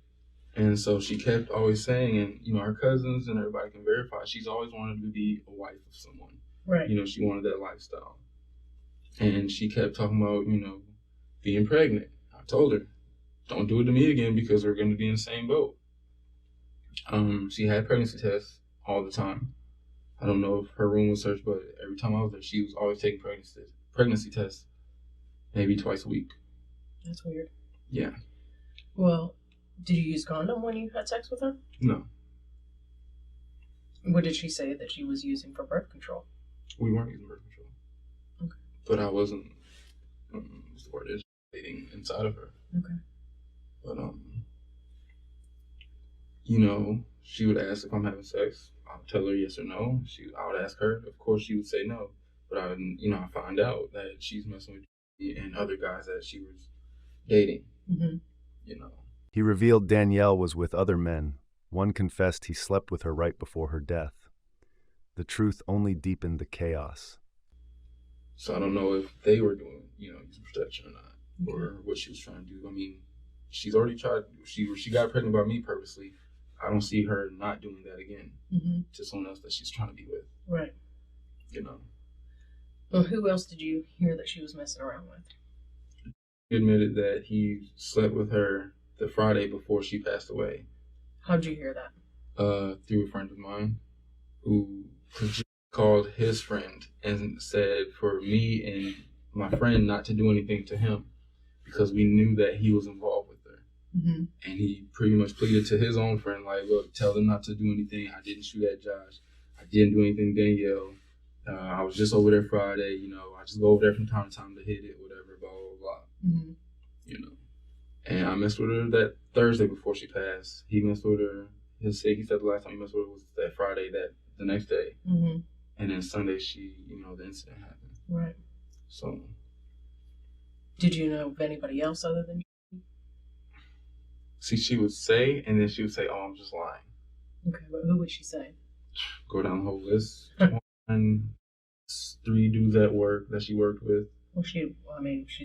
And so she kept always saying, and, her cousins and everybody can verify, she's always wanted to be a wife of someone. Right. She wanted that lifestyle. And she kept talking about, being pregnant. I told her, don't do it to me again because we're going to be in the same boat. She had pregnancy tests all the time. I don't know if her room was searched, but every time I was there, she was always taking pregnancy tests, maybe twice a week. That's weird. Yeah. Well, did you use condom when you had sex with her? No. What did she say that she was using for birth control? We weren't using birth control. Okay. But I wasn't, what's the word is, dating inside of her. Okay. But, she would ask if I'm having sex. I would tell her yes or no. I would ask her. Of course, she would say no. But I find out that she's messing with me and other guys that she was dating. Mm-hmm. He revealed Danielle was with other men. One confessed he slept with her right before her death. The truth only deepened the chaos. So I don't know if they were doing, use protection or not, or what she was trying to do. I mean, she's already tried. She got pregnant by me purposely. I don't see her not doing that again to someone else that she's trying to be with. Right. Well, who else did you hear that she was messing around with? He admitted that he slept with her the Friday before she passed away. How'd you hear that? Through a friend of mine who called his friend and said for me and my friend not to do anything to him because we knew that he was involved with her. Mm-hmm. And he pretty much pleaded to his own friend, like, look, tell them not to do anything. I didn't shoot at Josh. I didn't do anything to Danielle. I was just over there Friday. I just go over there from time to time to hit it, whatever, blah, blah, blah. Mm-hmm. And I messed with her that Thursday before she passed. He messed with her. He said the last time he messed with her was that Friday, the next day. Mm-hmm. And then Sunday, the incident happened. Right. So. Did you know of anybody else other than you? See, she would say, and then she would say, oh, I'm just lying. Okay, but who would she say? Go down the whole list. 3 dudes at work that she worked with. Well, she's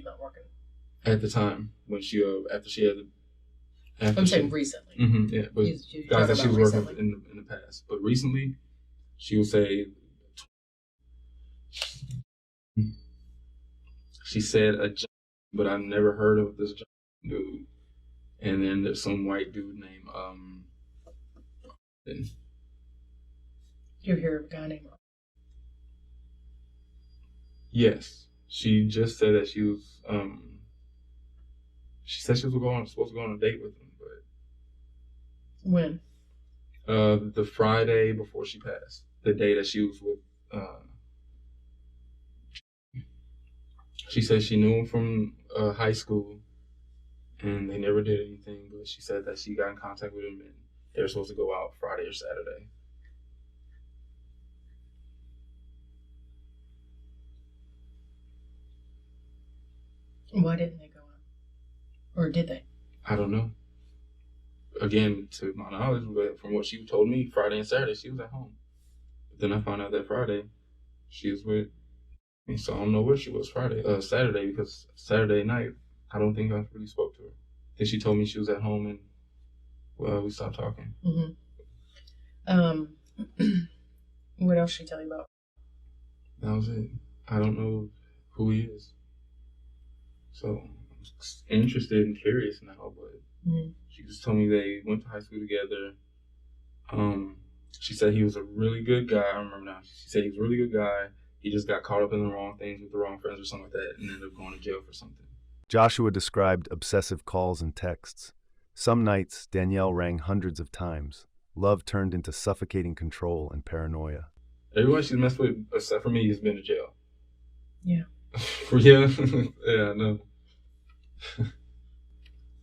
not working. At the time, when after she had I'm saying recently. Mm-hmm, yeah, but guys that she was working with in the past. But recently, she would say, she said a John, but I never heard of this John dude. And then there's some white dude named You hear of a guy named... Yes. She just said that she was, she said she was supposed to go on a date with him, but... When? The Friday before she passed. The day that she was with, she said she knew him from high school, and they never did anything, but she said that she got in contact with him, and they were supposed to go out Friday or Saturday. Why didn't they go out? Or did they? I don't know. Again, to my knowledge, but from what she told me, Friday and Saturday, she was at home. But then I found out that Friday, she was with me, so I don't know where she was Saturday, because Saturday night, I don't think I really spoke to her. Then she told me she was at home, and well, we stopped talking. What else did she tell you about? That was it. I don't know who he is. So I'm interested and curious now, but she just told me they went to high school together. She said he was a really good guy. I remember now. She said he was a really good guy. He just got caught up in the wrong things with the wrong friends or something like that, and ended up going to jail for something. Joshua described obsessive calls and texts. Some nights, Danielle rang hundreds of times. Love turned into suffocating control and paranoia. Everyone she's messed with, except for me, has been to jail. Yeah. Yeah? Yeah, I know.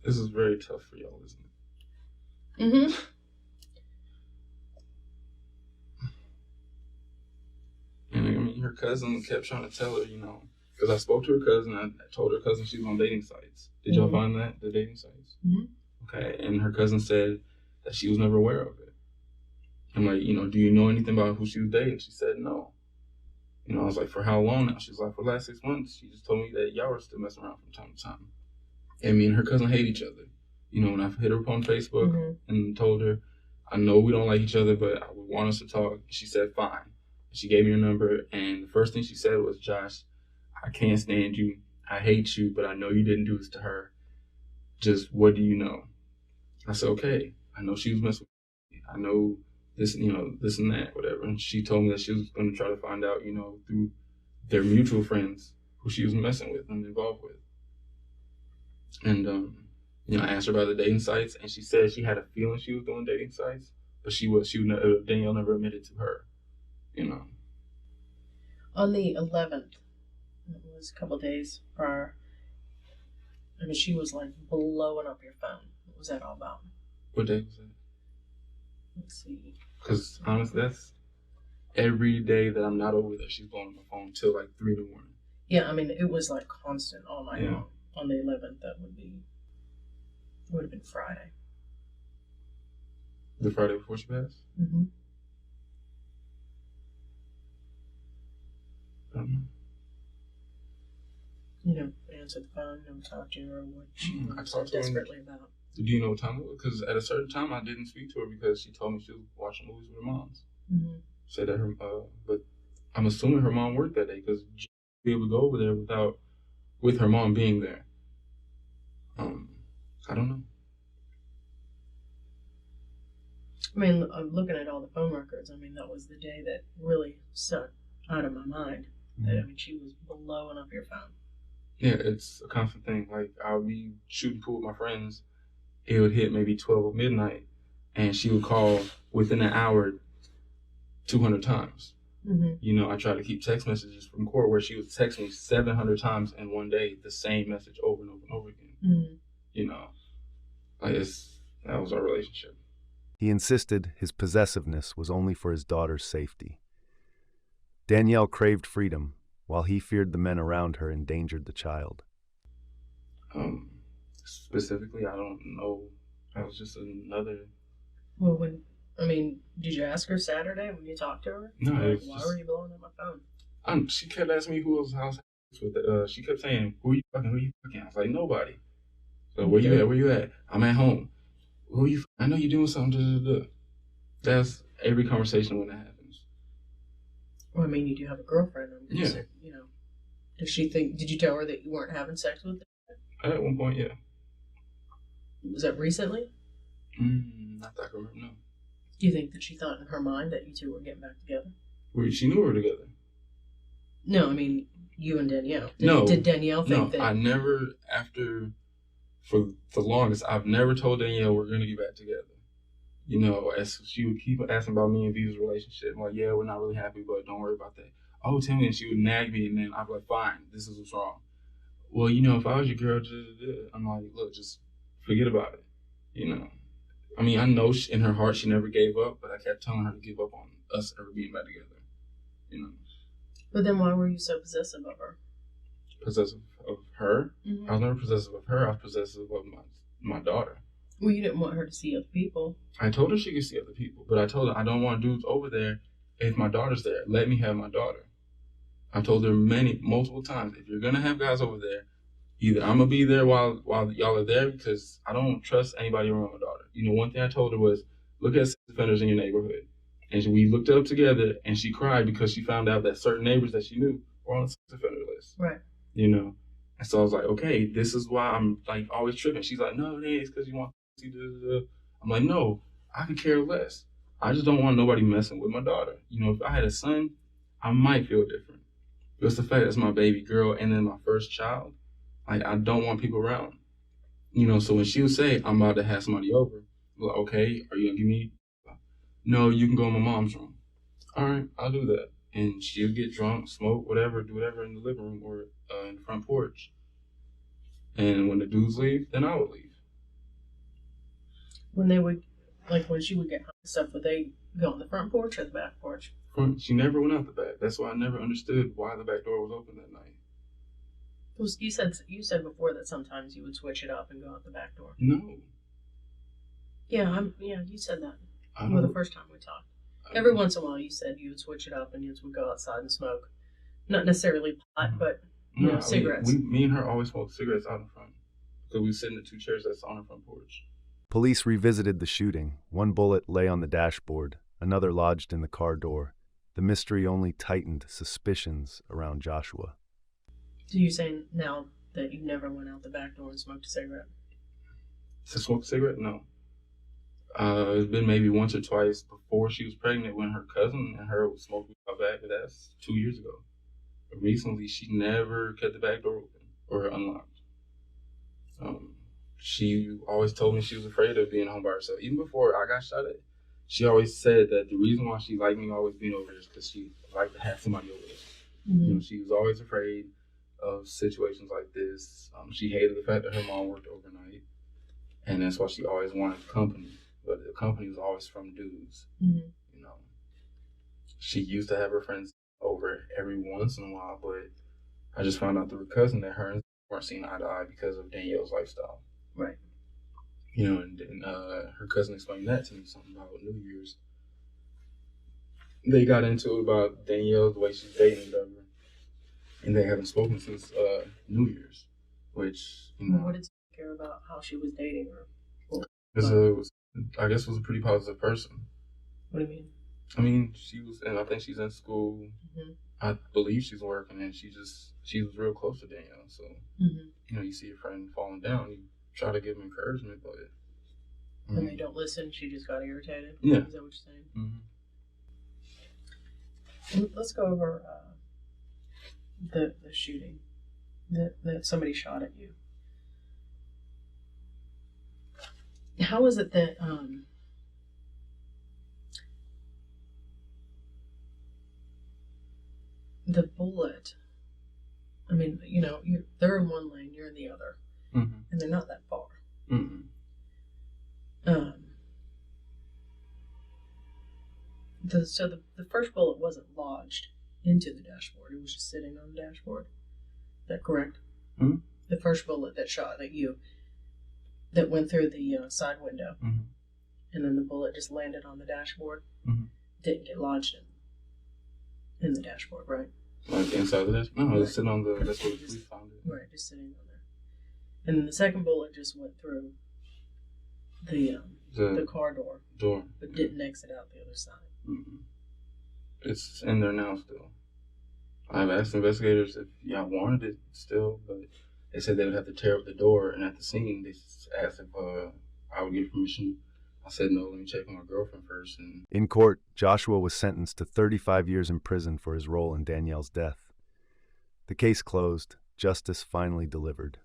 This is very tough for y'all, isn't it? And I mean, her cousin kept trying to tell her, because I spoke to her cousin. I told her cousin she was on dating sites. Did y'all find that, the dating sites? Okay, and her cousin said that she was never aware of it. I'm like, do you know anything about who she was dating? She said no. I was like, for how long now? She's like, for the last 6 months. She just told me that y'all were still messing around from time to time. And me and her cousin hate each other. When I hit her up on Facebook and told her, I know we don't like each other, but I would want us to talk. She said, fine. She gave me her number, and the first thing she said was, Josh, I can't stand you. I hate you, but I know you didn't do this to her. Just, what do you know? I said, okay. I know she was messing with me. I know this, this and that, whatever. And she told me that she was going to try to find out, through their mutual friends who she was messing with and involved with. And, I asked her about the dating sites, and she said she had a feeling she was doing dating sites, but Danielle never admitted to her, On the 11th, it was a couple days prior, I mean, she was like blowing up your phone. What was that all about? What day was that? Let's see. Because honestly, that's every day that I'm not over there, she's blowing up my phone till like 3 in the morning. Yeah, I mean, it was like constant all night long. On the 11th, would have been Friday. The Friday before she passed? I don't know. Answer the phone, never talk to her, what she I was talked to her desperately about. Do you know what time it was? Because at a certain time, I didn't speak to her because she told me she was watching movies with her moms. Said that but I'm assuming her mom worked that day because she would be able to go over there with her mom being there. I don't know. I mean, I'm looking at all the phone records. I mean, that was the day that really stuck out of my mind. That, I mean, she was blowing up your phone. Yeah, it's a constant thing. Like, I'll be shooting pool with my friends. It would hit maybe 12 midnight, and she would call within an hour 200 times. I try to keep text messages from court where she would text me 700 times in one day, the same message over and over and over again. That was our relationship. He insisted his possessiveness was only for his daughter's safety. Danielle craved freedom, while he feared the men around her endangered the child. Specifically, I don't know. That was just another... Well, did you ask her Saturday when you talked to her? No. Why were you blowing up my phone? She kept asking me who else I was with. She kept saying, who you fucking? I was like, nobody. So where you at? I'm at home. Who you? I know you're doing something. That's every conversation when that happens. Well, I mean, you do have a girlfriend. Yeah. Does she think? Did you tell her that you weren't having sex with her? At one point, yeah. Was that recently? Not that I can remember. No. Do you think that she thought in her mind that you two were getting back together? She knew we were together. No, I mean, you and Danielle. No. Did Danielle think that? I never, for the longest, I've never told Danielle we're going to get back together. You know, as she would keep asking about me and Viva's relationship. I'm like, yeah, we're not really happy, but don't worry about that. Oh, tell me. And she would nag me, and then I'd be like, fine, this is what's wrong. Well, you know, if I was your girl, I'm like, look, just forget about it. You know, I mean, I know in her heart she never gave up, but I kept telling her to give up on us ever being back together. You know. But then why were you so possessive of her? Possessive of her? Mm-hmm. I was never possessive of her. I was possessive of my daughter. Well, you didn't want her to see other people. I told her she could see other people, but I told her I don't want dudes over there if my daughter's there. Let me have my daughter. I told her multiple times, if you're going to have guys over there, either I'm going to be there while y'all are there because I don't trust anybody around my daughter. You know, one thing I told her was, look at sex offenders in your neighborhood. And we looked up together, and she cried because she found out that certain neighbors that she knew were on the sex offender list. Right. You know? And so I was like, okay, this is why I'm, like, always tripping. She's like, no, it is because you want to see the... I'm like, no, I could care less. I just don't want nobody messing with my daughter. You know, if I had a son, I might feel different. But it's the fact it's my baby girl and then my first child. Like, I don't want people around. You know, so when she would say, I'm about to have somebody over, I'm like, okay, are you going to give me... No, you can go in my mom's room. All right, I'll do that. And she'll get drunk, smoke, whatever, do whatever in the living room or in the front porch. And when the dudes leave, then I would leave. When they would, like when she would get home and stuff, would they go on the front porch or the back porch? She never went out the back. That's why I never understood why the back door was open that night. Well, you said before that sometimes you would switch it up and go out the back door. No. Yeah, you said that. Well, the first time we talked. Every once in a while you said you would switch it up and you would go outside and smoke. Not necessarily pot, but cigarettes. Me and her always smoked cigarettes out in front. So we sit in the two chairs that's on the front porch. Police revisited the shooting. One bullet lay on the dashboard, another lodged in the car door. The mystery only tightened suspicions around Joshua. So you're saying now that you never went out the back door and smoked a cigarette? To smoke a cigarette? No. It's been maybe once or twice before she was pregnant when her cousin and her would smoke out back, but that's 2 years ago. But recently, she never kept the back door open or unlocked. She always told me she was afraid of being home by herself. Even before I got shot at, she always said that the reason why she liked me always being over there is because she liked to have somebody over there. Mm-hmm. You know, she was always afraid of situations like this. She hated the fact that her mom worked overnight, and that's why she always wanted company. But the company was always from dudes. Mm-hmm. You know, she used to have her friends over every once in a while, but I just found out through her cousin that her and weren't seeing eye to eye because of Danielle's lifestyle. Right. You know, and then her cousin explained that to me, something about New Year's. They got into it about Danielle, the way she's dating, whatever, and they haven't spoken since New Year's, which, you know. What did you care about how she was dating her? I guess was a pretty positive person. What do you mean? I mean, she was, and I think she's in school. Mm-hmm. I believe she's working, and she was real close to Danielle. So, mm-hmm. You know, you see your friend falling down, you try to give him encouragement, but when they don't listen, she just got irritated. Yeah. Is that what you're saying? Mm-hmm. Let's go over the shooting that somebody shot at you. How is it that the bullet? I mean, you know, they're in one lane, you're in the other, mm-hmm. and they're not that far. Mm-hmm. So the first bullet wasn't lodged into the dashboard; it was just sitting on the dashboard. Is that correct? Mm-hmm. The first bullet that shot at you, that went through the side window, mm-hmm. and then the bullet just landed on the dashboard. Mm-hmm. Didn't get lodged in the dashboard, right? Like inside the dashboard? No, right. It's sitting on the. That's where the police found it. Right, just sitting on there. And then the second bullet just went through the car door, but didn't exit out the other side. Mm-hmm. It's in there now still. I've asked investigators if y'all wanted it still, but they said they would have to tear up the door, and at the scene, they asked if I would give permission. I said, no, let me check on my girlfriend first. And In court, Joshua was sentenced to 35 years in prison for his role in Danielle's death. The case closed. Justice finally delivered.